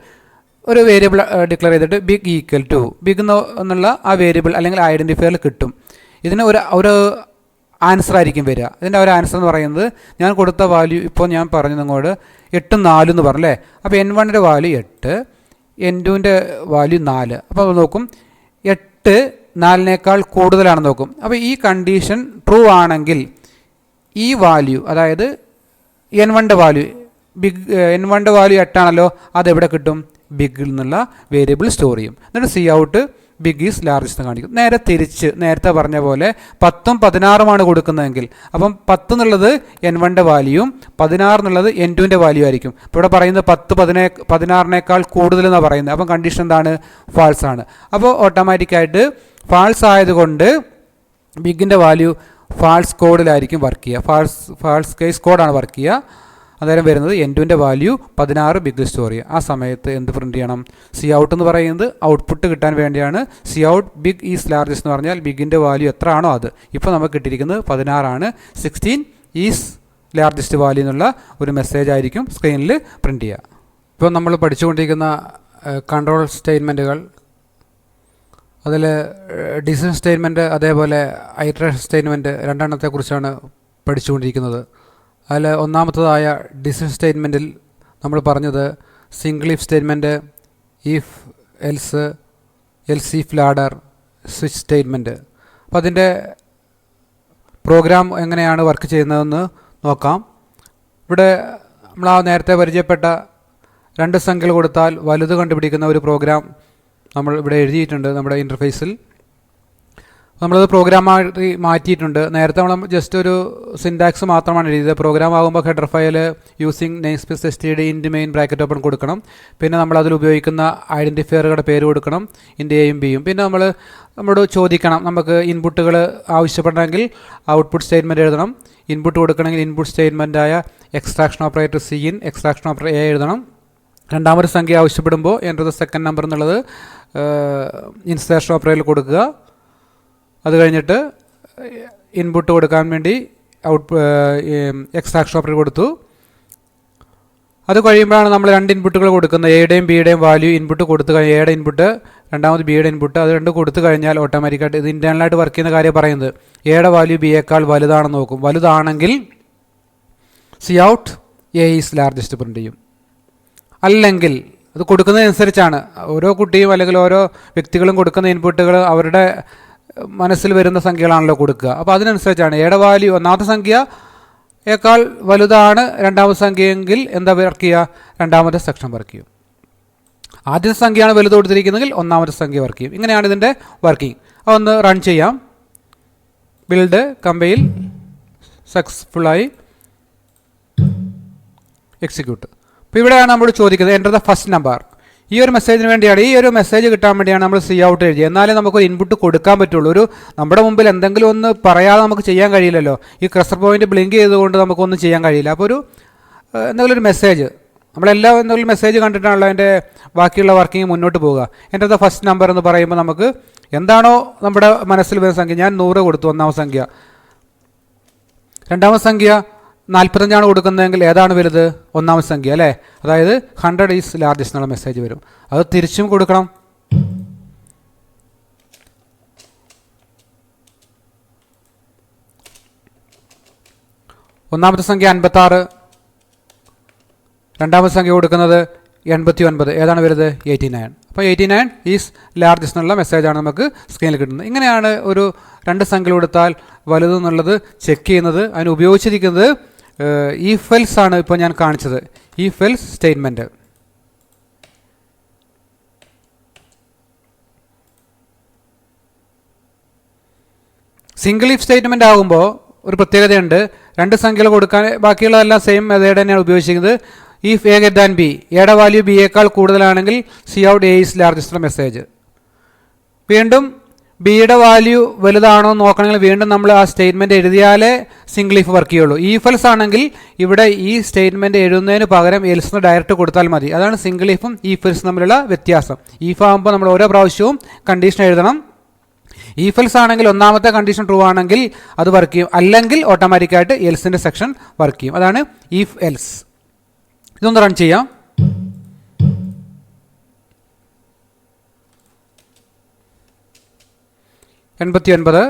ഒരു വേരിയബിൾ ഡിക്ലെയർ ചെയ്തിട്ട് ബിഗ് ഈക്വൽ ടു ബിഗ് എന്നുള്ള ആ വേരിയബിൾ അല്ലെങ്കിൽ ഐഡൻറ്റിഫയറിൽ കിട്ടും. ഇതിന് ഒരു ആൻസർ ആയിരിക്കും വരിക. ഇതിൻ്റെ ഒരു ആൻസർ എന്ന് പറയുന്നത് ഞാൻ കൊടുത്ത വാല്യൂ ഇപ്പോൾ ഞാൻ പറഞ്ഞു നിങ്ങളോട് 8ഉം 4 എന്ന് പറഞ്ഞല്ലേ? അപ്പോൾ n1ൻ്റെ വാല്യൂ 8, n2ൻ്റെ വാല്യൂ 4. അപ്പോൾ നോക്കും 8 4നേക്കാൾ കൂടുതലാണെന്ന് നോക്കും. അപ്പോൾ ഈ കണ്ടീഷൻ ട്രൂ ആണെങ്കിൽ ഈ വാല്യൂ, അതായത് n1ൻ്റെ വാല്യൂ n1ൻ്റെ വാല്യൂ 8 ആണല്ലോ, അതെവിടെ കിട്ടും? ബിഗിൽ നിന്നുള്ള വേരിയബിൾ സ്റ്റോർ ചെയ്യും. എന്നിട്ട് cout big is largest എന്ന് കാണിക്കും. നേരെ തിരിച്ച് നേരത്തെ പറഞ്ഞ പോലെ 10ഉം 16ഉമാണ് കൊടുക്കുന്നതെങ്കിൽ അപ്പം 10 എന്നുള്ളത് n1ൻ്റെ വാല്യൂയും 16 എന്നുള്ളത് n2ൻ്റെ വാല്യൂ ആയിരിക്കും. ഇപ്പോൾ ഇവിടെ പറയുന്നത് 10 16നേക്കാൾ കൂടുതലെന്നാണ് പറയുന്നത്. അപ്പം കണ്ടീഷൻ എന്താണ്? ഫാൾസ് ആണ്. അപ്പോൾ ഓട്ടോമാറ്റിക്കായിട്ട് ഫാൾസ് ആയതുകൊണ്ട് ബിഗിൻ്റെ വാല്യൂ ഫാൾസ് കോഡിലായിരിക്കും വർക്ക് ചെയ്യുക. ഫാൾസ് കേസ് കോഡാണ് വർക്ക് ചെയ്യുക. അന്നേരം വരുന്നത് N2ൻ്റെ വാല്യൂ 16 ബിഗ് സ്റ്റോറി. ആ സമയത്ത് എന്ത് പ്രിൻറ്റ് ചെയ്യണം? സി ഔട്ട് എന്ന് പറയുന്നത് ഔട്ട്പുട്ട് കിട്ടാൻ വേണ്ടിയാണ്. Cout big is largest എന്ന് പറഞ്ഞാൽ ബിഗിൻ്റെ വാല്യൂ എത്ര ആണോ അത്. ഇപ്പോൾ നമുക്ക് കിട്ടിയിരിക്കുന്നത് 16 ആണ്. 16 ഈസ് ലാർജസ്റ്റ് വാല്യൂ എന്നുള്ള ഒരു മെസ്സേജ് ആയിരിക്കും സ്ക്രീനിൽ പ്രിൻറ്റ് ചെയ്യുക. ഇപ്പോൾ നമ്മൾ പഠിച്ചുകൊണ്ടിരിക്കുന്ന കൺട്രോൾ സ്റ്റേറ്റ്മെൻറ്റുകൾ, അതിൽ ഡിസിഷൻ സ്റ്റേറ്റ്മെൻറ്റ് അതേപോലെ ഐറ്ററേഷൻ സ്റ്റേറ്റ്മെൻറ്റ് രണ്ടെണ്ണത്തെക്കുറിച്ചാണ് പഠിച്ചുകൊണ്ടിരിക്കുന്നത്. അതിൽ ഒന്നാമത്തതായ ഡിസിഷൻ സ്റ്റേറ്റ്മെൻറ്റിൽ നമ്മൾ പറഞ്ഞത് single if statement, if else, else if ladder, switch statement. അപ്പോൾ അതിൻ്റെ പ്രോഗ്രാം എങ്ങനെയാണ് വർക്ക് ചെയ്യുന്നതെന്ന് നോക്കാം. ഇവിടെ നമ്മൾ നേരത്തെ പരിചയപ്പെട്ട 2 സംഖ്യകൾ കൊടുത്താൽ വലുത് കണ്ടുപിടിക്കുന്ന ഒരു പ്രോഗ്രാം നമ്മൾ ഇവിടെ എഴുതിയിട്ടുണ്ട് നമ്മുടെ ഇൻ്റർഫേസിൽ. നമ്മളത് പ്രോഗ്രാമായി മാറ്റിയിട്ടുണ്ട്. നേരത്തെ നമ്മൾ ജസ്റ്റ് ഒരു സിൻടാക്സ് മാത്രമാണ് എഴുതിയത്. പ്രോഗ്രാം ആകുമ്പോൾ header file using name space std ഇൻറ്റ് main bracket open കൊടുക്കണം. പിന്നെ നമ്മൾ അതിൽ ഉപയോഗിക്കുന്ന ഐഡൻറ്റിഫയറുകളുടെ പേര് കൊടുക്കണം, ഇൻറ്റ് എയും ബിയും. പിന്നെ നമ്മളോട് ചോദിക്കണം, നമുക്ക് ഇൻപുട്ടുകൾ ആവശ്യപ്പെടണമെങ്കിൽ ഔട്ട്പുട്ട് സ്റ്റേറ്റ്മെൻറ്റ് എഴുതണം. ഇൻപുട്ട് കൊടുക്കണമെങ്കിൽ ഇൻപുട്ട് സ്റ്റേറ്റ്മെൻറ്റായ extraction operator CIN, extraction operator A എഴുതണം. രണ്ടാമതൊരു സംഖ്യ ആവശ്യപ്പെടുമ്പോൾ എൻ്റർ ദ സെക്കൻഡ് നമ്പർ എന്നുള്ളത് ഇൻസേർഷൻ ഓപ്പറേറ്ററിൽ കൊടുക്കുക. അത് കഴിഞ്ഞിട്ട് ഇൻപുട്ട് കൊടുക്കാൻ വേണ്ടി എക്സ്ട്രാക്ഷൻ ഓപ്പറേറ്റർ കൊടുത്തു. അത് കഴിയുമ്പോഴാണ് നമ്മൾ 2 ഇൻപുട്ടുകൾ കൊടുക്കുന്നത്. എയുടെയും ബിയുടെയും വാല്യൂ ഇൻപുട്ട് കൊടുത്തു കഴിഞ്ഞാൽ എയുടെ ഇൻപുട്ട്, രണ്ടാമത് ബിയുടെ ഇൻപുട്ട്, അത് രണ്ടും കൊടുത്തു കഴിഞ്ഞാൽ ഓട്ടോമാറ്റിക്കായിട്ട് ഇത് ഇൻറ്റേർണലായിട്ട് വർക്ക് ചെയ്യുന്ന കാര്യം പറയുന്നത് എയുടെ വാല്യൂ ബിയേക്കാൾ വലുതാണെന്ന് നോക്കും. വലുതാണെങ്കിൽ C out A is largest print ചെയ്യും. അല്ലെങ്കിൽ അത് കൊടുക്കുന്നതനുസരിച്ചാണ്. ഓരോ കുട്ടിയും അല്ലെങ്കിൽ ഓരോ വ്യക്തികളും കൊടുക്കുന്ന ഇൻപുട്ടുകൾ അവരുടെ മനസ്സിൽ വരുന്ന സംഖ്യകളാണല്ലോ കൊടുക്കുക. അപ്പോൾ അതിനനുസരിച്ചാണ് എയുടെ വാല്യൂ ഒന്നാമത്തെ സംഖ്യയേക്കാൾ വലുതാണ് രണ്ടാമത്തെ സംഖ്യയെങ്കിൽ എന്താ വർക്ക് ചെയ്യുക? രണ്ടാമത്തെ സെക്ഷൻ വർക്ക് ചെയ്യും. ആദ്യത്തെ സംഖ്യയാണ് വലുത് കൊടുത്തിരിക്കുന്നതെങ്കിൽ ഒന്നാമത്തെ സംഖ്യ വർക്ക് ചെയ്യും. ഇങ്ങനെയാണ് ഇതിൻ്റെ വർക്കിംഗ്. അതൊന്ന് റൺ ചെയ്യാം. ബിൽഡ്, കമ്പൈൽ, സക്സസ്ഫുള്ളായി എക്സിക്യൂട്ട്. അപ്പോൾ ഇവിടെയാണ് നമ്മൾ ചോദിക്കുന്നത് എൻ്റർ ദ ഫസ്റ്റ് നമ്പർ. ഈ ഒരു മെസ്സേജിന് വേണ്ടിയാണ്, ഈ ഒരു മെസ്സേജ് കിട്ടാൻ വേണ്ടിയാണ് നമ്മൾ സി ഔട്ട് എഴുതിയത്. എന്നാലേ നമുക്കൊരു ഇൻപുട്ട് കൊടുക്കാൻ പറ്റുള്ളൂ. നമ്മുടെ മുമ്പിൽ എന്തെങ്കിലും ഒന്ന് പറയാതെ നമുക്ക് ചെയ്യാൻ കഴിയില്ലല്ലോ. ഈ ക്രസർ പോയിന്റ് ബ്ലിങ്ക് ചെയ്തുകൊണ്ട് നമുക്കൊന്നും ചെയ്യാൻ കഴിയില്ല. അപ്പോൾ എന്തെങ്കിലും ഒരു മെസ്സേജ്, നമ്മളെല്ലാം എന്തെങ്കിലും മെസ്സേജ് കണ്ടിട്ടാണല്ലോ അതിൻ്റെ ബാക്കിയുള്ള വർക്കിംഗ് മുന്നോട്ട് പോവുക. എൻ്റർ ദ ഫസ്റ്റ് നമ്പർ എന്ന് പറയുമ്പോൾ നമുക്ക് എന്താണോ നമ്മുടെ മനസ്സിൽ വരുന്ന സംഖ്യ, ഞാൻ 100 കൊടുത്തു ഒന്നാമത്തെ സംഖ്യ, രണ്ടാമത്തെ സംഖ്യ 45 കൊടുക്കുന്നതെങ്കിൽ ഏതാണ് വലുത്? ഒന്നാമത്തെ സംഖ്യ അല്ലേ. അതായത് 100 ഈസ് ലാർജസ്റ്റ് എന്നുള്ള മെസ്സേജ് വരും. അത് തിരിച്ചും കൊടുക്കണം. ഒന്നാമത്തെ സംഖ്യ 56, രണ്ടാമത്തെ സംഖ്യ കൊടുക്കുന്നത് 89, ഏതാണ് വലുത്? 89. അപ്പോൾ 89 ഈസ് ലാർജസ്റ്റ് എന്നുള്ള മെസ്സേജാണ് നമുക്ക് സ്ക്രീനിൽ കിട്ടുന്നത്. ഇങ്ങനെയാണ് ഒരു 2 സംഖ്യ കൊടുത്താൽ വലുതെന്നുള്ളത് ചെക്ക് ചെയ്യുന്നത്. അതിന് ഉപയോഗിച്ചിരിക്കുന്നത് ഈഫ് എൽസ് ആണ്. ഇപ്പോൾ ഞാൻ കാണിച്ചത് if else statement. Single if statement ആകുമ്പോൾ ഒരു പ്രത്യേകതയുണ്ട്. 2 സംഖ്യകൾ കൊടുക്കാൻ ബാക്കിയുള്ളതെല്ലാം സെയിം മെത്തേഡ് തന്നെയാണ് ഉപയോഗിച്ചിരിക്കുന്നത്. If A greater than B, എയുടെ വാല്യൂ ബിയേക്കാൾ കൂടുതലാണെങ്കിൽ C out A is largest message. വീണ്ടും ബിയുടെ വാല്യൂ വലുതാണോ എന്ന് നോക്കണമെങ്കിൽ വീണ്ടും നമ്മൾ ആ സ്റ്റേറ്റ്മെൻറ്റ് എഴുതിയാലേ സിംഗിൾ ഇഫ് വർക്ക് ചെയ്യുള്ളൂ. ഈഫ് എൽസ് ആണെങ്കിൽ ഇവിടെ ഈ സ്റ്റേറ്റ്മെൻറ്റ് എഴുതുന്നതിന് പകരം എൽസ് ഡയറക്റ്റ് കൊടുത്താൽ മതി. അതാണ് സിംഗിൾ ഇഫും ഈഫ് എൽസും തമ്മിലുള്ള വ്യത്യാസം. ഈഫ് ആകുമ്പോൾ നമ്മൾ ഓരോ പ്രാവശ്യവും കണ്ടീഷൻ എഴുതണം. ഈഫ് എൽസ് ആണെങ്കിൽ ഒന്നാമത്തെ കണ്ടീഷൻ ട്രൂ ആണെങ്കിൽ അത് വർക്ക് ചെയ്യും, അല്ലെങ്കിൽ ഓട്ടോമാറ്റിക്കായിട്ട് എൽസിൻ്റെ സെക്ഷൻ വർക്ക് ചെയ്യും. അതാണ് ഈഫ് എൽസ്. ഇതൊന്ന് റൺ ചെയ്യാം. എൺപത്തിയൊൻപത്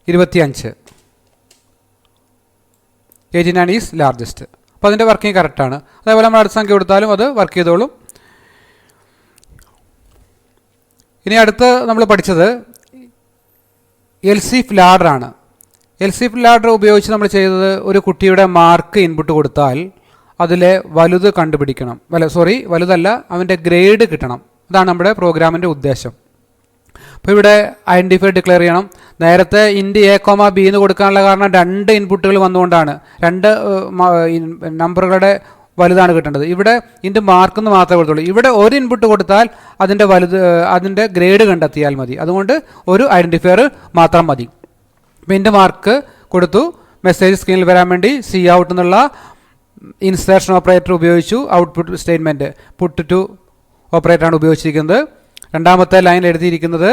25, 89 ഈസ് ലാർജസ്റ്റ്. അപ്പോൾ അതിൻ്റെ വർക്കിംഗ് കറക്റ്റാണ്. അതേപോലെ നമ്മൾ അടുത്ത സംഖ്യ കൊടുത്താലും അത് വർക്ക് ചെയ്തോളും. ഇനി അടുത്ത് നമ്മൾ പഠിച്ചത് എൽസിഫ് ലാഡറാണ്. എൽസിഫ് ലാഡർ ഉപയോഗിച്ച് നമ്മൾ ചെയ്തത് ഒരു കുട്ടിയുടെ മാർക്ക് ഇൻപുട്ട് കൊടുത്താൽ അതിലെ വലുത് കണ്ടുപിടിക്കണം. വലുതല്ല, അവൻ്റെ ഗ്രേഡ് കിട്ടണം. അതാണ് നമ്മുടെ പ്രോഗ്രാമിൻ്റെ ഉദ്ദേശം. അപ്പോൾ ഇവിടെ ഐഡൻറ്റിഫയർ ഡിക്ലെയർ ചെയ്യണം. നേരത്തെ ഇൻറ്റ് എ കോമ ബി എന്ന് കൊടുക്കാനുള്ള കാരണം 2 ഇൻപുട്ടുകൾ വന്നുകൊണ്ടാണ്. 2 നമ്പറുകളുടെ വലുതാണ് കിട്ടേണ്ടത്. ഇവിടെ ഇൻറ്റ് മാർക്ക് എന്ന് മാത്രമേ കൊടുത്തുള്ളൂ. ഇവിടെ ഒരു ഇൻപുട്ട് കൊടുത്താൽ അതിൻ്റെ ഗ്രേഡ് കണ്ടെത്തിയാൽ മതി. അതുകൊണ്ട് ഒരു ഐഡൻറ്റിഫയർ മാത്രം മതി. അപ്പോൾ ഇതിൻ്റെ മാർക്ക് കൊടുത്തു. മെസ്സേജ് സ്ക്രീനിൽ വരാൻ വേണ്ടി സി ഔട്ട് എന്നുള്ള ഇൻസേർഷൻ ഓപ്പറേറ്റർ ഉപയോഗിച്ചു. ഔട്ട്പുട്ട് സ്റ്റേറ്റ്മെൻറ്റ് പുട്ട് ടു ഓപ്പറേറ്ററാണ് ഉപയോഗിച്ചിരിക്കുന്നത്. രണ്ടാമത്തെ ലൈനിൽ എഴുതിയിരിക്കുന്നത്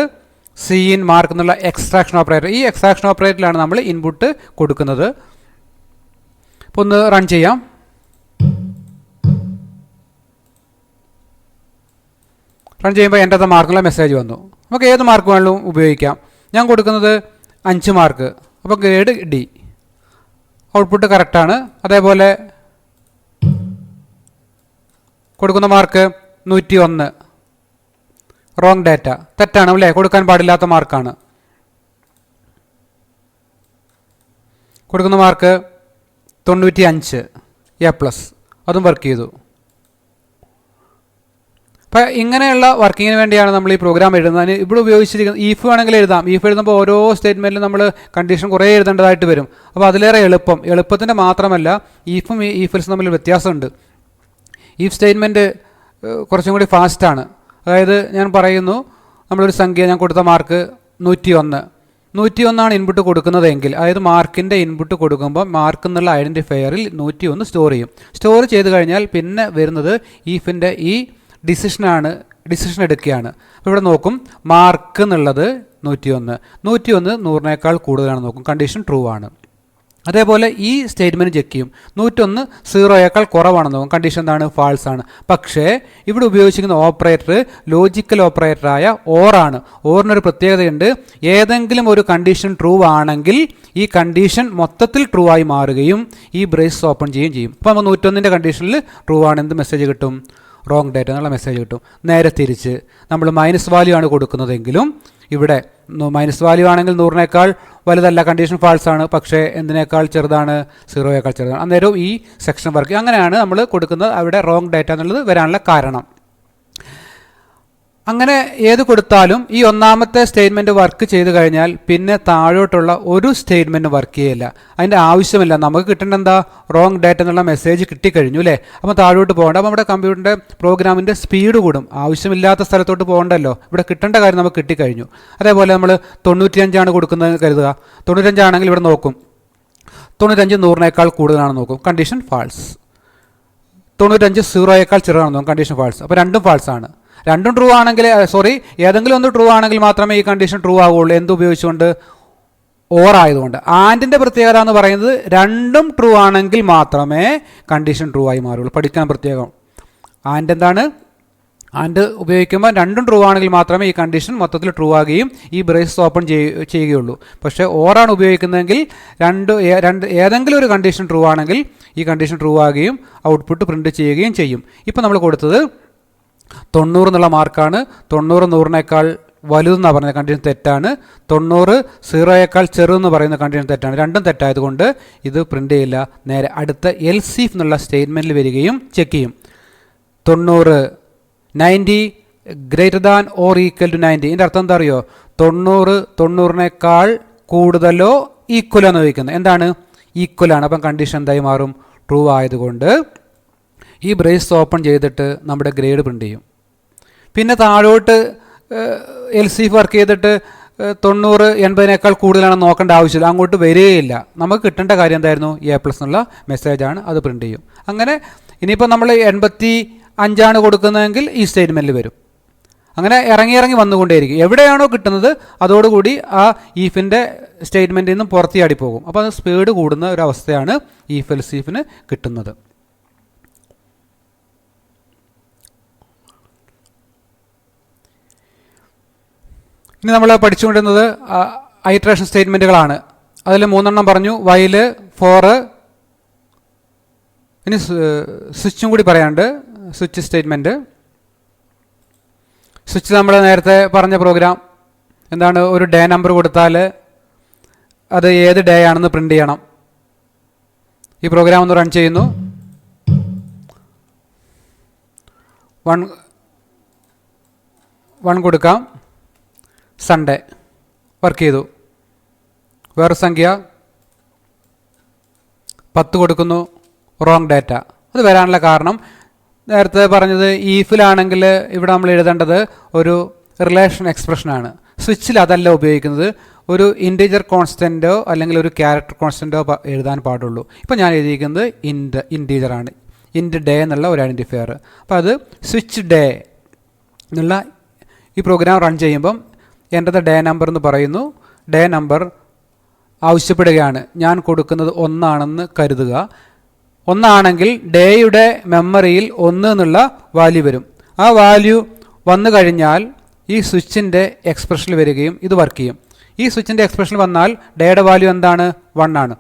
സി ഇൻ മാർക്ക് എന്നുള്ള എക്സ്ട്രാക്ഷൻ ഓപ്പറേറ്റർ. ഈ എക്സ്ട്രാക്ഷൻ ഓപ്പറേറ്ററിലാണ് നമ്മൾ ഇൻപുട്ട് കൊടുക്കുന്നത്. അപ്പോൾ ഒന്ന് റൺ ചെയ്യാം. റൺ ചെയ്യുമ്പോൾ എൻ്റെ അത് മാർക്കുള്ള മെസ്സേജ് വന്നു. നമുക്ക് ഏത് മാർക്ക് വേണമെങ്കിലും ഉപയോഗിക്കാം. ഞാൻ കൊടുക്കുന്നത് 5 മാർക്ക്. അപ്പോൾ ഗ്രേഡ് ഡി. ഔട്ട്പുട്ട് കറക്റ്റാണ്. അതേപോലെ കൊടുക്കുന്ന മാർക്ക് 101. റോങ് ഡാറ്റ, തെറ്റാണ് അല്ലേ, കൊടുക്കാൻ പാടില്ലാത്ത മാർക്കാണ്. കൊടുക്കുന്ന മാർക്ക് 95 A+, അതും വർക്ക് ചെയ്തു. അപ്പോൾ ഇങ്ങനെയുള്ള വർക്കിങ്ങിന് വേണ്ടിയാണ് നമ്മൾ ഈ പ്രോഗ്രാം എഴുതുന്നത്. ഇവിടെ ഉപയോഗിച്ചിരിക്കുന്നത് ഈഫ് വേണമെങ്കിൽ എഴുതാം. ഈഫ് എഴുതുമ്പോൾ ഓരോ സ്റ്റേറ്റ്മെൻറ്റിലും നമ്മൾ കണ്ടീഷൻ കുറേ എഴുതേണ്ടതായിട്ട് വരും. അപ്പോൾ അതിലേറെ എളുപ്പത്തിൻ്റെ മാത്രമല്ല ഈഫും ഈഫിൽസും തമ്മിൽ വ്യത്യാസമുണ്ട്. ഈഫ് സ്റ്റേറ്റ്മെൻറ്റ് കുറച്ചും കൂടി ഫാസ്റ്റാണ്. അതായത് ഞാൻ പറയുന്നു, നമ്മളൊരു സംഖ്യ, ഞാൻ കൊടുത്ത മാർക്ക് 101 ഇൻപുട്ട് കൊടുക്കുന്നതെങ്കിൽ, അതായത് മാർക്കിൻ്റെ ഇൻപുട്ട് കൊടുക്കുമ്പോൾ മാർക്ക് എന്നുള്ള ഐഡൻറ്റിഫയറിൽ 101 സ്റ്റോർ ചെയ്യും. സ്റ്റോർ ചെയ്ത് കഴിഞ്ഞാൽ പിന്നെ വരുന്നത് ഈഫിൻ്റെ ഈ ഡിസിഷൻ എടുക്കുകയാണ്. അപ്പോൾ ഇവിടെ നോക്കും, മാർക്ക് എന്നുള്ളത് 101 100-നേക്കാൾ കൂടുതലാണ് നോക്കും, കണ്ടീഷൻ ട്രൂ ആണ്. അതേപോലെ ഈ സ്റ്റേറ്റ്മെൻറ്റ് ചെക്ക് ചെയ്യും, 101 0-യേക്കാൾ കുറവാണെന്ന് നോക്കും, കണ്ടീഷൻ എന്താണ്, ഫാൾസ് ആണ്. പക്ഷേ ഇവിടെ ഉപയോഗിച്ചിരിക്കുന്ന ഓപ്പറേറ്റർ ലോജിക്കൽ ഓപ്പറേറ്ററായ ഓറാണ്. ഓറിനൊരു പ്രത്യേകതയുണ്ട്. ഏതെങ്കിലും ഒരു കണ്ടീഷൻ ട്രൂ ആണെങ്കിൽ ഈ കണ്ടീഷൻ മൊത്തത്തിൽ ട്രൂ ആയി മാറുകയും ഈ ബ്രേസ് ഓപ്പൺ ചെയ്യുകയും ചെയ്യും. അപ്പോൾ നമ്മൾ 101-ൻ്റെ കണ്ടീഷനിൽ ട്രൂ ആണ്, എന്ത് മെസ്സേജ് കിട്ടും, റോങ് ഡേറ്റ എന്നുള്ള മെസ്സേജ് കിട്ടും. നേരെ തിരിച്ച് നമ്മൾ മൈനസ് വാല്യൂ ആണ് കൊടുക്കുന്നതെങ്കിലും ഇവിടെ മൈനസ് വാല്യൂ ആണെങ്കിൽ 100-നേക്കാൾ വലുതല്ല, കണ്ടീഷൻ ഫാൾസ് ആണ്. പക്ഷേ എന്തിനേക്കാൾ ചെറുതാണ്, 0-യേക്കാൾ ചെറുതാണ്. അന്നേരം ഈ സെക്ഷൻ വർക്ക് അങ്ങനെയാണ് നമ്മൾ കൊടുക്കുന്നത്. അവിടെ റോങ് ഡേറ്റ എന്നുള്ളത് വരാനുള്ള കാരണം. അങ്ങനെ ഏത് കൊടുത്താലും ഈ ഒന്നാമത്തെ സ്റ്റേറ്റ്മെൻറ്റ് വർക്ക് ചെയ്ത് കഴിഞ്ഞാൽ പിന്നെ താഴോട്ടുള്ള ഒരു സ്റ്റേറ്റ്മെൻറ്റ് വർക്ക് ചെയ്യില്ല. അതിൻ്റെ ആവശ്യമില്ല. നമുക്ക് കിട്ടേണ്ട എന്താ, റോങ് ഡേറ്റ എന്നുള്ള മെസ്സേജ് കിട്ടിക്കഴിഞ്ഞു അല്ലേ. അപ്പോൾ താഴോട്ട് പോകണ്ട. അപ്പോൾ നമ്മുടെ കമ്പ്യൂട്ടറിൻ്റെ പ്രോഗ്രാമിൻ്റെ സ്പീഡ് കൂടും. ആവശ്യമില്ലാത്ത സ്ഥലത്തോട്ട് പോകണ്ടല്ലോ, ഇവിടെ കിട്ടേണ്ട കാര്യം നമുക്ക് കിട്ടിക്കഴിഞ്ഞു. അതേപോലെ നമ്മൾ 95 കൊടുക്കുന്നത് കരുതുക. 95 ആണെങ്കിൽ ഇവിടെ നോക്കും, 95 100-നേക്കാൾ കൂടുതലാണ് നോക്കും, കണ്ടീഷൻ ഫാൾസ്. 95 0-യേക്കാൾ ചെറുതാണെന്ന് നോക്കും, കണ്ടീഷൻ ഫാൾസ്. അപ്പോൾ രണ്ടും ഫാൾസ് ആണ്. രണ്ടും ട്രൂ ആണെങ്കിൽ, ഏതെങ്കിലും ഒന്ന് ട്രൂ ആണെങ്കിൽ മാത്രമേ ഈ കണ്ടീഷൻ ട്രൂ ആവുകയുള്ളൂ. എന്തുപയോഗിച്ചുകൊണ്ട്, ഓർ ആയതുകൊണ്ട്. ആൻഡിൻ്റെ പ്രത്യേകത എന്ന് പറയുന്നത് രണ്ടും ട്രൂ ആണെങ്കിൽ മാത്രമേ കണ്ടീഷൻ ട്രൂ ആയി മാറുള്ളൂ. പഠിക്കാൻ പ്രത്യേകം. ആൻഡ് എന്താണ്, ആൻഡ് ഉപയോഗിക്കുമ്പോൾ രണ്ടും ട്രൂ ആണെങ്കിൽ മാത്രമേ ഈ കണ്ടീഷൻ മൊത്തത്തിൽ ട്രൂ ആകുകയും ഈ ബ്രേസ് ഓപ്പൺ ചെയ്യുകയുള്ളൂ. പക്ഷേ ഓറാണ് ഉപയോഗിക്കുന്നതെങ്കിൽ ഏതെങ്കിലും ഒരു കണ്ടീഷൻ ട്രൂ ആണെങ്കിൽ ഈ കണ്ടീഷൻ ട്രൂ ആകുകയും ഔട്ട്പുട്ട് പ്രിൻറ്റ് ചെയ്യുകയും ചെയ്യും. ഇപ്പോൾ നമ്മൾ കൊടുത്തത് 90 എന്നുള്ള മാർക്കാണ്. 90 100-നേക്കാൾ വലുതെന്നാണ് പറയുന്നത്, കണ്ടീഷൻ തെറ്റാണ്. 90 0-യേക്കാൾ ചെറുതെന്ന് പറയുന്ന കണ്ടീഷൻ തെറ്റാണ്. രണ്ടും തെറ്റായതുകൊണ്ട് ഇത് പ്രിൻ്റ് ചെയ്യില്ല. നേരെ അടുത്ത എൽസ് ഇഫ് എന്നുള്ള സ്റ്റേറ്റ്മെൻറ്റിൽ വരികയും ചെക്ക് ചെയ്യും. 90 greater than or equal to 90. ഇതിൻ്റെ അർത്ഥം എന്താ അറിയോ, 90 100-നേക്കാൾ കൂടുതലോ ഈക്വലോ എന്ന് ചോദിക്കുന്നത്. എന്താണ്, ഈക്വലാണ്. അപ്പം കണ്ടീഷൻ എന്തായി മാറും, ട്രൂ ആയതുകൊണ്ട് ഈ ബ്രേസ് ഓപ്പൺ ചെയ്തിട്ട് നമ്മുടെ ഗ്രേഡ് പ്രിൻ്റ് ചെയ്യും. പിന്നെ താഴോട്ട് എൽസ് ഇഫ് വർക്ക് ചെയ്തിട്ട് 90 80-നേക്കാൾ കൂടുതലാണെന്ന് നോക്കേണ്ട ആവശ്യമില്ല, അങ്ങോട്ട് വരികയില്ല. നമുക്ക് കിട്ടേണ്ട കാര്യം എന്തായിരുന്നു, A+ എന്നുള്ള മെസ്സേജാണ്, അത് പ്രിൻ്റ് ചെയ്യും. അങ്ങനെ ഇനിയിപ്പോൾ നമ്മൾ 85 കൊടുക്കുന്നതെങ്കിൽ ഈ സ്റ്റേറ്റ്മെൻറ്റിൽ വരും. അങ്ങനെ ഇറങ്ങി വന്നുകൊണ്ടേയിരിക്കും. എവിടെയാണോ കിട്ടുന്നത് അതോടുകൂടി ആ ഈഫിൻ്റെ സ്റ്റേറ്റ്മെൻറ്റിൽ നിന്നും പുറത്തിയാടി പോകും. അപ്പോൾ അത് സ്പീഡ് കൂടുന്ന ഒരു അവസ്ഥയാണ് ഈഫ് എൽസ് ഈഫിന് കിട്ടുന്നത്. ഇനി നമ്മൾ പഠിച്ചുകൊണ്ടിരുന്നത് ഐറ്ററേഷൻ സ്റ്റേറ്റ്മെൻറ്റുകളാണ്. അതിൽ 3 പറഞ്ഞു, വൈൽ, ഫോർ. ഇനി സ്വിച്ചും കൂടി പറയാനുണ്ട്, സ്വിച്ച് സ്റ്റേറ്റ്മെൻറ്റ്. സ്വിച്ച് നമ്മൾ നേരത്തെ പറഞ്ഞ പ്രോഗ്രാം എന്താണ്, ഒരു ഡേ നമ്പർ കൊടുത്താൽ അത് ഏത് ഡേ ആണെന്ന് പ്രിൻ്റ് ചെയ്യണം. ഈ പ്രോഗ്രാം ഒന്ന് റൺ ചെയ്യുന്നു. 1 കൊടുക്കാം, സൺഡേ വർക്ക് ചെയ്തു. വേറെ സംഖ്യ 10 കൊടുക്കുന്നു, റോങ് ഡാറ്റ. അത് വരാനുള്ള കാരണം നേരത്തെ പറഞ്ഞത് ഈഫിലാണെങ്കിൽ ഇവിടെ നമ്മൾ എഴുതേണ്ടത് ഒരു റിലേഷൻ എക്സ്പ്രഷനാണ്. സ്വിച്ചിൽ അതല്ല ഉപയോഗിക്കുന്നത്, ഒരു ഇൻറ്റിജർ കോൺസ്റ്റൻറ്റോ അല്ലെങ്കിൽ ഒരു ക്യാരക്ടർ കോൺസ്റ്റൻറ്റോ എഴുതാൻ പാടുള്ളൂ. ഇപ്പോൾ ഞാൻ എഴുതിയിരിക്കുന്നത് ഇൻറ്റീജറാണ്. ഇൻറ്റ് ഡേ എന്നുള്ള ഒരു ഐഡൻറ്റിഫയർ. അപ്പോൾ അത് സ്വിച്ച് ഡേ എന്നുള്ള ഈ പ്രോഗ്രാം റൺ ചെയ്യുമ്പം എൻ്റെ ഡേ നമ്പർ എന്ന് പറയുന്നു. ഡേ നമ്പർ ആവശ്യപ്പെടുകയാണ്. ഞാൻ കൊടുക്കുന്നത് 1 ആണെന്ന് കരുതുക. 1 ആണെങ്കിൽ ഡേയുടെ മെമ്മറിയിൽ 1 എന്നുള്ള വാല്യൂ വരും. ആ വാല്യൂ വന്നു കഴിഞ്ഞാൽ ഈ സ്വിച്ചിൻ്റെ എക്സ്പ്രഷനിൽ വരികയും ഇത് വർക്ക് ചെയ്യും. ഈ സ്വിച്ചിൻ്റെ എക്സ്പ്രഷനിൽ വന്നാൽ ഡേയുടെ വാല്യൂ എന്താണ്? 1 ആണ്.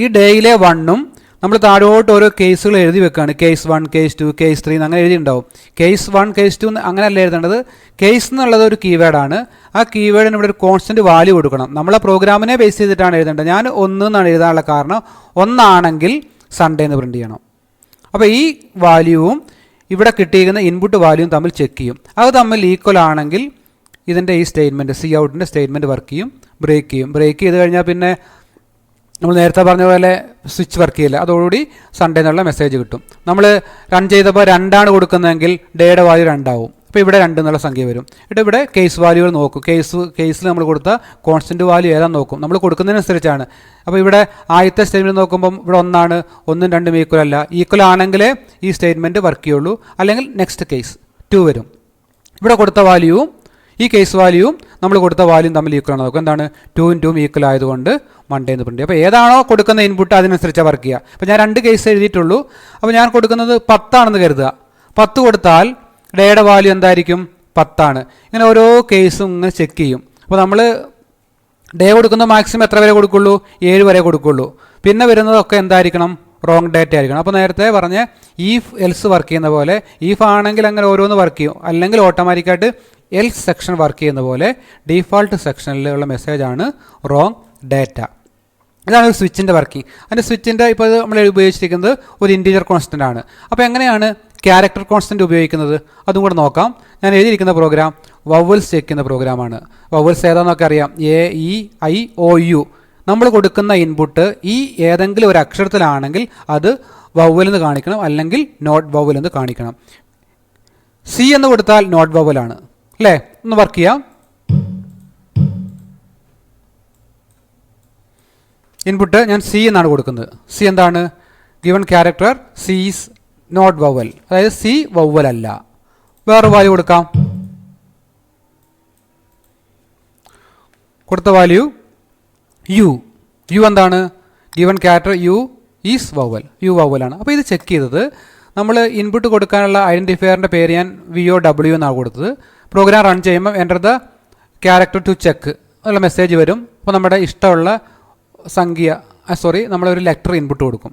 ഈ ഡേയിലെ 1ഉം നമ്മൾ താഴോട്ട് ഓരോ കേസുകൾ എഴുതി വെക്കുകയാണ്. കേസ് 1, കേസ് 2, കേസ് 3 അങ്ങനെ എഴുതിയിട്ടുണ്ടാവും. കേസ് 1, കേസ് 2 അങ്ങനെയല്ല എഴുതേണ്ടത്. കേസ് എന്നുള്ളത് ഒരു കീവേഡാണ്. ആ കീവേഡിന് ഇവിടെ ഒരു കോൺസ്റ്റൻറ്റ് വാല്യൂ കൊടുക്കണം. നമ്മളെ പ്രോഗ്രാമിനെ ബേസ് ചെയ്തിട്ടാണ് എഴുതേണ്ടത്. ഞാൻ 1 എന്നാണ് എഴുതാനുള്ള കാരണം 1 ആണെങ്കിൽ സൺഡേ എന്ന് പ്രിൻറ്റ് ചെയ്യണം. അപ്പോൾ ഈ വാല്യൂവും ഇവിടെ കിട്ടിയിരിക്കുന്ന ഇൻപുട്ട് വാല്യൂവും തമ്മിൽ ചെക്ക് ചെയ്യും. അത് തമ്മിൽ ഈക്വൽ ആണെങ്കിൽ ഇതിൻ്റെ ഈ സ്റ്റേറ്റ്മെൻറ്റ് സി ഔട്ടിൻ്റെ സ്റ്റേറ്റ്മെൻറ്റ് വർക്ക് ചെയ്യും. ബ്രേക്ക് ചെയ്യും. ബ്രേക്ക് ചെയ്ത് കഴിഞ്ഞാൽ പിന്നെ നമ്മൾ നേരത്തെ പറഞ്ഞ പോലെ സ്വിച്ച് വർക്ക് ചെയ്യില്ല. അതോടുകൂടി സൺഡേ എന്നുള്ള മെസ്സേജ് കിട്ടും. നമ്മൾ റൺ ചെയ്തപ്പോൾ 2 കൊടുക്കുന്നതെങ്കിൽ ഡേയുടെ വാല്യൂ 2 ആവും. അപ്പോൾ ഇവിടെ 2 എന്നുള്ള സംഖ്യ വരും. എന്നിട്ട് ഇവിടെ കേസ് വാല്യൂകൾ നോക്കും. കേസിൽ നമ്മൾ കൊടുത്ത കോൺസ്റ്റൻറ്റ് വാല്യൂ ഏതാണെന്ന് നോക്കും. നമ്മൾ കൊടുക്കുന്നതിനനുസരിച്ചാണ്. അപ്പോൾ ഇവിടെ ആദ്യത്തെ സ്റ്റേറ്റ്മെൻറ്റ് നോക്കുമ്പം ഇവിടെ 1 ആണ്. 1ഉം 2ഉം ഈക്വൽ അല്ല. ഈക്വൽ ആണെങ്കിലേ ഈ സ്റ്റേറ്റ്മെൻറ്റ് വർക്ക് ചെയ്യുള്ളൂ. അല്ലെങ്കിൽ നെക്സ്റ്റ് കേസ് 2 വരും. ഇവിടെ കൊടുത്ത വാല്യൂവും ഈ കേസ് വാല്യൂവും നമ്മൾ കൊടുത്ത വാല്യൂം തമ്മിൽ ഈക്വൽ ആണ് നോക്കും. എന്താണ്? 2ഉം 2ഉം ഈക്വൽ ആയതുകൊണ്ട് മൺഡേ എന്ന് പ്രിൻറ്റ് ചെയ്യും. അപ്പോൾ ഏതാണോ കൊടുക്കുന്ന ഇൻപുട്ട് അതിനനുസരിച്ചാണ് വർക്ക് ചെയ്യുക. അപ്പോൾ ഞാൻ 2 കേസ് എഴുതിയിട്ടുള്ളൂ. അപ്പോൾ ഞാൻ കൊടുക്കുന്നത് 10 ആണെന്ന് കരുതുക. 10 കൊടുത്താൽ ഡേയുടെ വാല്യൂ എന്തായിരിക്കും? 10 ആണ്. ഇങ്ങനെ ഓരോ കേസും ഇങ്ങനെ ചെക്ക് ചെയ്യും. അപ്പോൾ നമ്മൾ ഡേ കൊടുക്കുന്ന മാക്സിമം എത്ര വരെ കൊടുക്കുള്ളൂ? 7 വരെ കൊടുക്കുള്ളൂ. പിന്നെ വരുന്നതൊക്കെ എന്തായിരിക്കണം? റോങ് ഡേറ്റ ആയിരിക്കണം. അപ്പോൾ നേരത്തെ പറഞ്ഞ ഈഫ് എൽസ് വർക്ക് ചെയ്യുന്ന പോലെ ഈഫ് ആണെങ്കിൽ അങ്ങനെ ഓരോന്ന് വർക്ക് ചെയ്യും. അല്ലെങ്കിൽ ഓട്ടോമാറ്റിക്കായിട്ട് എൽസ് സെക്ഷൻ വർക്ക് ചെയ്യുന്ന പോലെ ഡീഫാൾട്ട് സെക്ഷനിലുള്ള മെസ്സേജാണ് റോങ് ഡേറ്റ. ഇതാണ് ഒരു സ്വിച്ചിൻ്റെ വർക്കിംഗ്. അതിൻ്റെ സ്വിച്ചിൻ്റെ ഇപ്പോൾ നമ്മൾ ഉപയോഗിച്ചിരിക്കുന്നത് ഒരു ഇൻറ്റീജർ കോൺസ്റ്റൻ്റ് ആണ്. അപ്പോൾ എങ്ങനെയാണ് ക്യാരക്ടർ കോൺസ്റ്റൻ്റ് ഉപയോഗിക്കുന്നത് അതും കൂടെ നോക്കാം. ഞാൻ എഴുതിയിരിക്കുന്ന പ്രോഗ്രാം വവൽസ് ചെക്ക് ചെയ്യുന്ന പ്രോഗ്രാമാണ്. വവൽസ് ഏതാണെന്നൊക്കെ അറിയാം. AEIOU. നമ്മൾ കൊടുക്കുന്ന ഇൻപുട്ട് ഈ ഏതെങ്കിലും ഒരു അക്ഷരത്തിലാണെങ്കിൽ അത് വവൽ എന്ന് കാണിക്കണം, അല്ലെങ്കിൽ നോട്ട് വവൽ എന്ന് കാണിക്കണം. സി എന്ന് കൊടുത്താൽ നോട്ട് വവലാണ് അല്ലേ? ഒന്ന് വർക്ക് ചെയ്യാം. ഇൻപുട്ട് ഞാൻ സി എന്നാണ് കൊടുക്കുന്നത്. സി എന്താണ്? Given character C is not vowel, അതായത് സി വവൽ അല്ല. വേറെ വാല്യൂ കൊടുക്കാം. കൊടുത്ത വാല്യൂ യു എന്താണ്? Given character U is vowel, U വവലാണ്. അപ്പോൾ ഇത് ചെക്ക് ചെയ്തത് നമ്മൾ ഇൻപുട്ട് കൊടുക്കാനുള്ള ഐഡൻറ്റിഫയറിൻ്റെ പേര് ഞാൻ VOW എന്നാണ് കൊടുത്തത്. പ്രോഗ്രാം റൺ ചെയ്യുമ്പോൾ enter the character to check എന്നുള്ള മെസ്സേജ് വരും. അപ്പോൾ നമ്മുടെ ഇഷ്ടമുള്ള നമ്മളൊരു ലെറ്റർ ഇൻപുട്ട് കൊടുക്കും.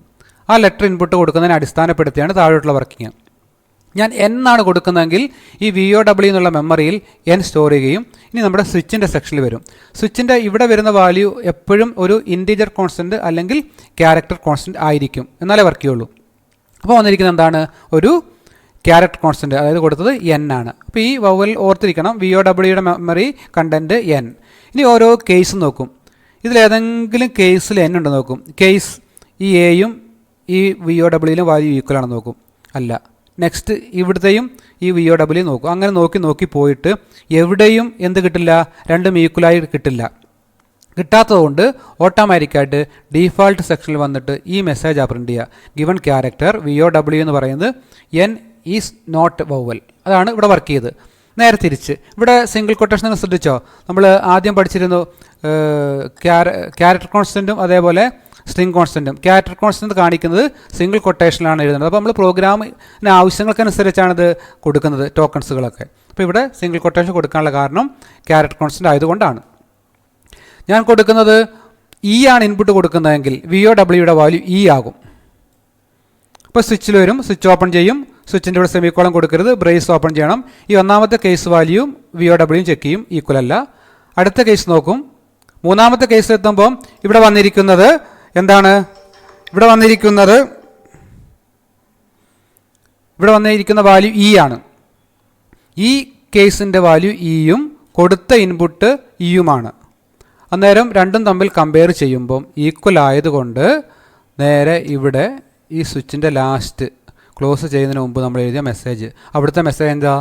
ആ ലെറ്റർ ഇൻപുട്ട് കൊടുക്കുന്നതിനെ അടിസ്ഥാനപ്പെടുത്തിയാണ് താഴോട്ടുള്ള വർക്കിംഗ്. ഞാൻ എന്നാണ് കൊടുക്കുന്നതെങ്കിൽ ഈ VOW എന്നുള്ള മെമ്മറിയിൽ n സ്റ്റോർ ചെയ്യുകയും ഇനി നമ്മുടെ സ്വിച്ചിൻ്റെ സെക്ഷനിൽ വരും. സ്വിച്ചിൻ്റെ ഇവിടെ വരുന്ന വാല്യൂ എപ്പോഴും ഒരു ഇൻറ്റീജർ കോൺസ്റ്റൻറ്റ് അല്ലെങ്കിൽ ക്യാരക്ടർ കോൺസ്റ്റൻറ്റ് ആയിരിക്കും, എന്നാലേ വർക്ക് ചെയ്യുള്ളൂ. അപ്പോൾ വന്നിരിക്കുന്നത് എന്താണ്? ഒരു ക്യാരക്ടർ കോൺസ്റ്റൻറ്റ്, അതായത് കൊടുത്തത് n ആണ്. അപ്പോൾ ഈ വവൽ ഓർത്തിരിക്കണം. VOWയുടെ മെമ്മറി കണ്ടൻറ്റ് n. ഇനി ഓരോ കേസും നോക്കും. ഇതിലേതെങ്കിലും കേസിൽ n ഉണ്ടെന്ന് നോക്കും. കേസ് ഈ എയും ഈ VOWയിലും വാല്യൂ ഈക്വൽ ആണെന്ന് നോക്കും. അല്ല. നെക്സ്റ്റ് ഇവിടുത്തെയും ഈ VOW നോക്കും. അങ്ങനെ നോക്കി പോയിട്ട് എവിടെയും എന്ത് കിട്ടില്ല? രണ്ടും ഈക്വലായി കിട്ടില്ല. കിട്ടാത്തതുകൊണ്ട് ഓട്ടോമാറ്റിക്കായിട്ട് ഡീഫാൾട്ട് സെക്ഷനിൽ വന്നിട്ട് ഈ മെസ്സേജ് പ്രിൻറ്റ് ചെയ്യുക. ഗിവൺ ക്യാരക്ടർ VOW എന്ന് പറയുന്നത് n ഈസ് നോട്ട് വവൽ. അതാണ് ഇവിടെ വർക്ക് ചെയ്ത്. നേരെ തിരിച്ച് ഇവിടെ സിംഗിൾ കൊട്ടേഷൻ നിങ്ങൾ ശ്രദ്ധിച്ചോ? നമ്മൾ ആദ്യം പഠിച്ചിരുന്നു ക്യാരക്ടർ കോൺസ്റ്റൻറ്റും അതേപോലെ സ്ട്രിംഗ് കോൺസ്റ്റൻറ്റും. ക്യാരക്ടർ കോൺസ്റ്റൻറ്റ് കാണിക്കുന്നത് സിംഗിൾ കൊട്ടേഷനിലാണ് എഴുതുന്നത്. അപ്പോൾ നമ്മൾ പ്രോഗ്രാമിന് ആവശ്യങ്ങൾക്കനുസരിച്ചാണ് ഇത് കൊടുക്കുന്നത്, ടോക്കൺസുകളൊക്കെ. അപ്പോൾ ഇവിടെ സിംഗിൾ കൊട്ടേഷൻ കൊടുക്കാനുള്ള കാരണം ക്യാരക്ടർ കോൺസ്റ്റൻറ്റ് ആയതുകൊണ്ടാണ്. ഞാൻ കൊടുക്കുന്നത് ആണ് ഇൻപുട്ട് കൊടുക്കുന്നതെങ്കിൽ VOWയുടെ വാല്യൂ ആകും. അപ്പോൾ സ്വിച്ചിൽ വരും, സ്വിച്ച് ഓപ്പൺ ചെയ്യും. സ്വിച്ചിൻ്റെ ഇവിടെ സെമിക്കോളം കൊടുക്കരുത്, ബ്രേസ് ഓപ്പൺ ചെയ്യണം. ഈ ഒന്നാമത്തെ കേസ് വാല്യൂയും VOWയും ചെക്ക് ചെയ്യും, ഈക്വൽ അല്ല. അടുത്ത കേസ് നോക്കും. മൂന്നാമത്തെ കേസിലെത്തുമ്പം ഇവിടെ വന്നിരിക്കുന്നത് എന്താണ്? ഇവിടെ വന്നിരിക്കുന്ന വാല്യൂ ആണ്. ഈ കേസിൻ്റെ വാല്യൂ യും കൊടുത്ത ഇൻപുട്ട് യുമാണ്. അന്നേരം രണ്ടും തമ്മിൽ കമ്പയർ ചെയ്യുമ്പം ഈക്വൽ ആയതുകൊണ്ട് നേരെ ഇവിടെ ഈ സ്വിച്ചിൻ്റെ ലാസ്റ്റ് ക്ലോസ് ചെയ്യുന്നതിന് മുമ്പ് നമ്മൾ എഴുതിയ മെസ്സേജ്, അവിടുത്തെ മെസ്സേജ് എന്താ?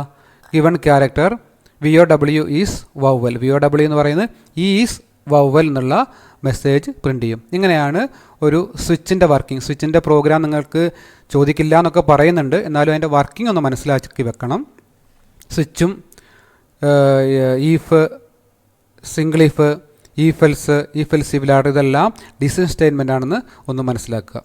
Given character VOW is vowel. VOW എന്ന് പറയുന്നത് ഈസ് വവ്വൽ എന്നുള്ള മെസ്സേജ് പ്രിൻ്റ് ചെയ്യും. ഇങ്ങനെയാണ് ഒരു സ്വിച്ചിൻ്റെ വർക്കിംഗ്. സ്വിച്ചിൻ്റെ പ്രോഗ്രാം നിങ്ങൾക്ക് ചോദിക്കില്ല എന്നൊക്കെ പറയുന്നുണ്ട്, എന്നാലും അതിൻ്റെ വർക്കിംഗ് ഒന്ന് മനസ്സിലാക്കി വെക്കണം. സ്വിച്ചും if, single if, if else, if else if ladder ഇതെല്ലാം ഡിസിഷൻ സ്റ്റേറ്റ്മെൻ്റ് ആണെന്ന് ഒന്ന് മനസ്സിലാക്കുക.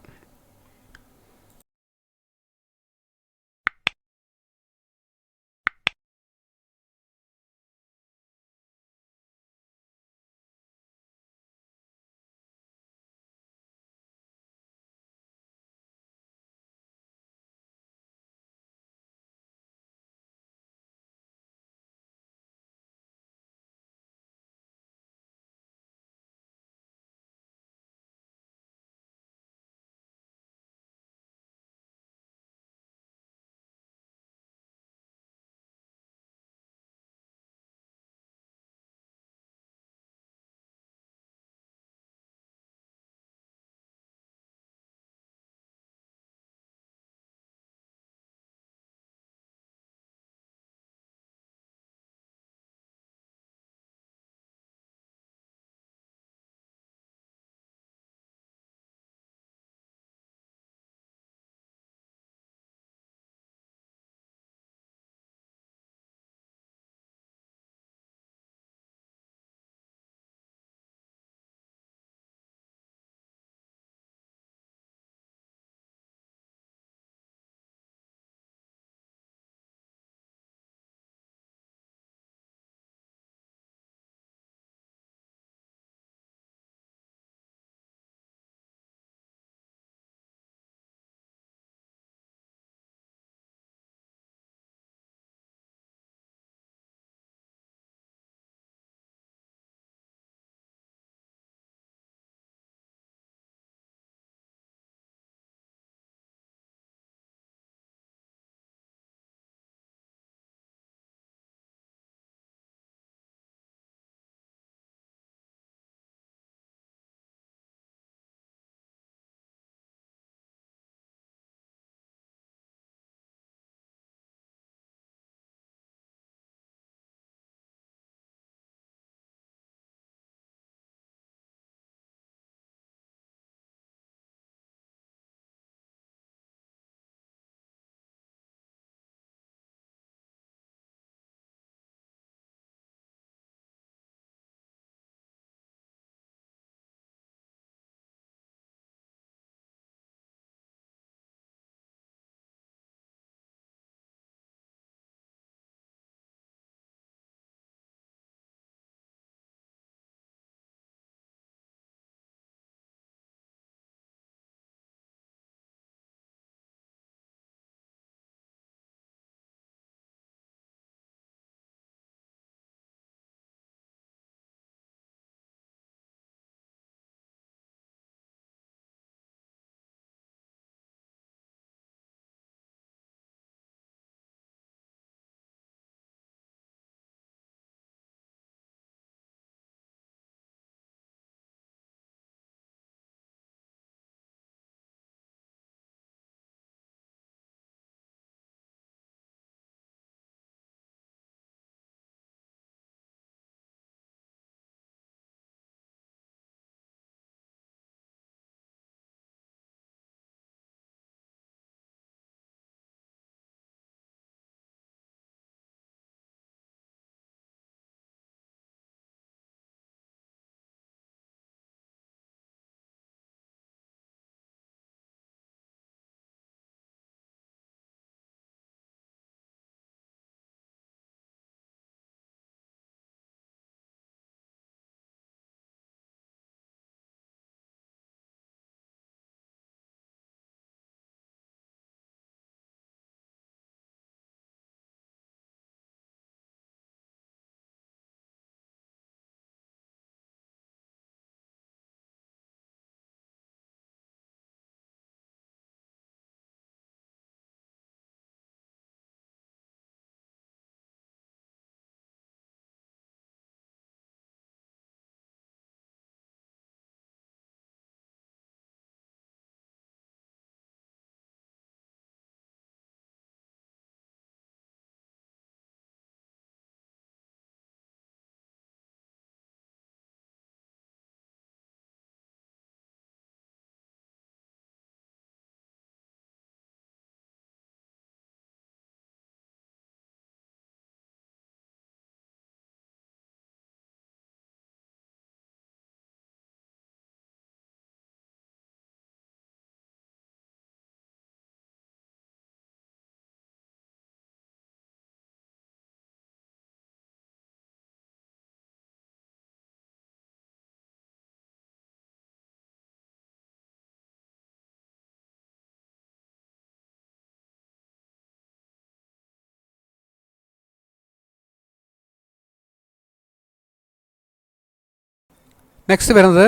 നെക്സ്റ്റ് വരുന്നത്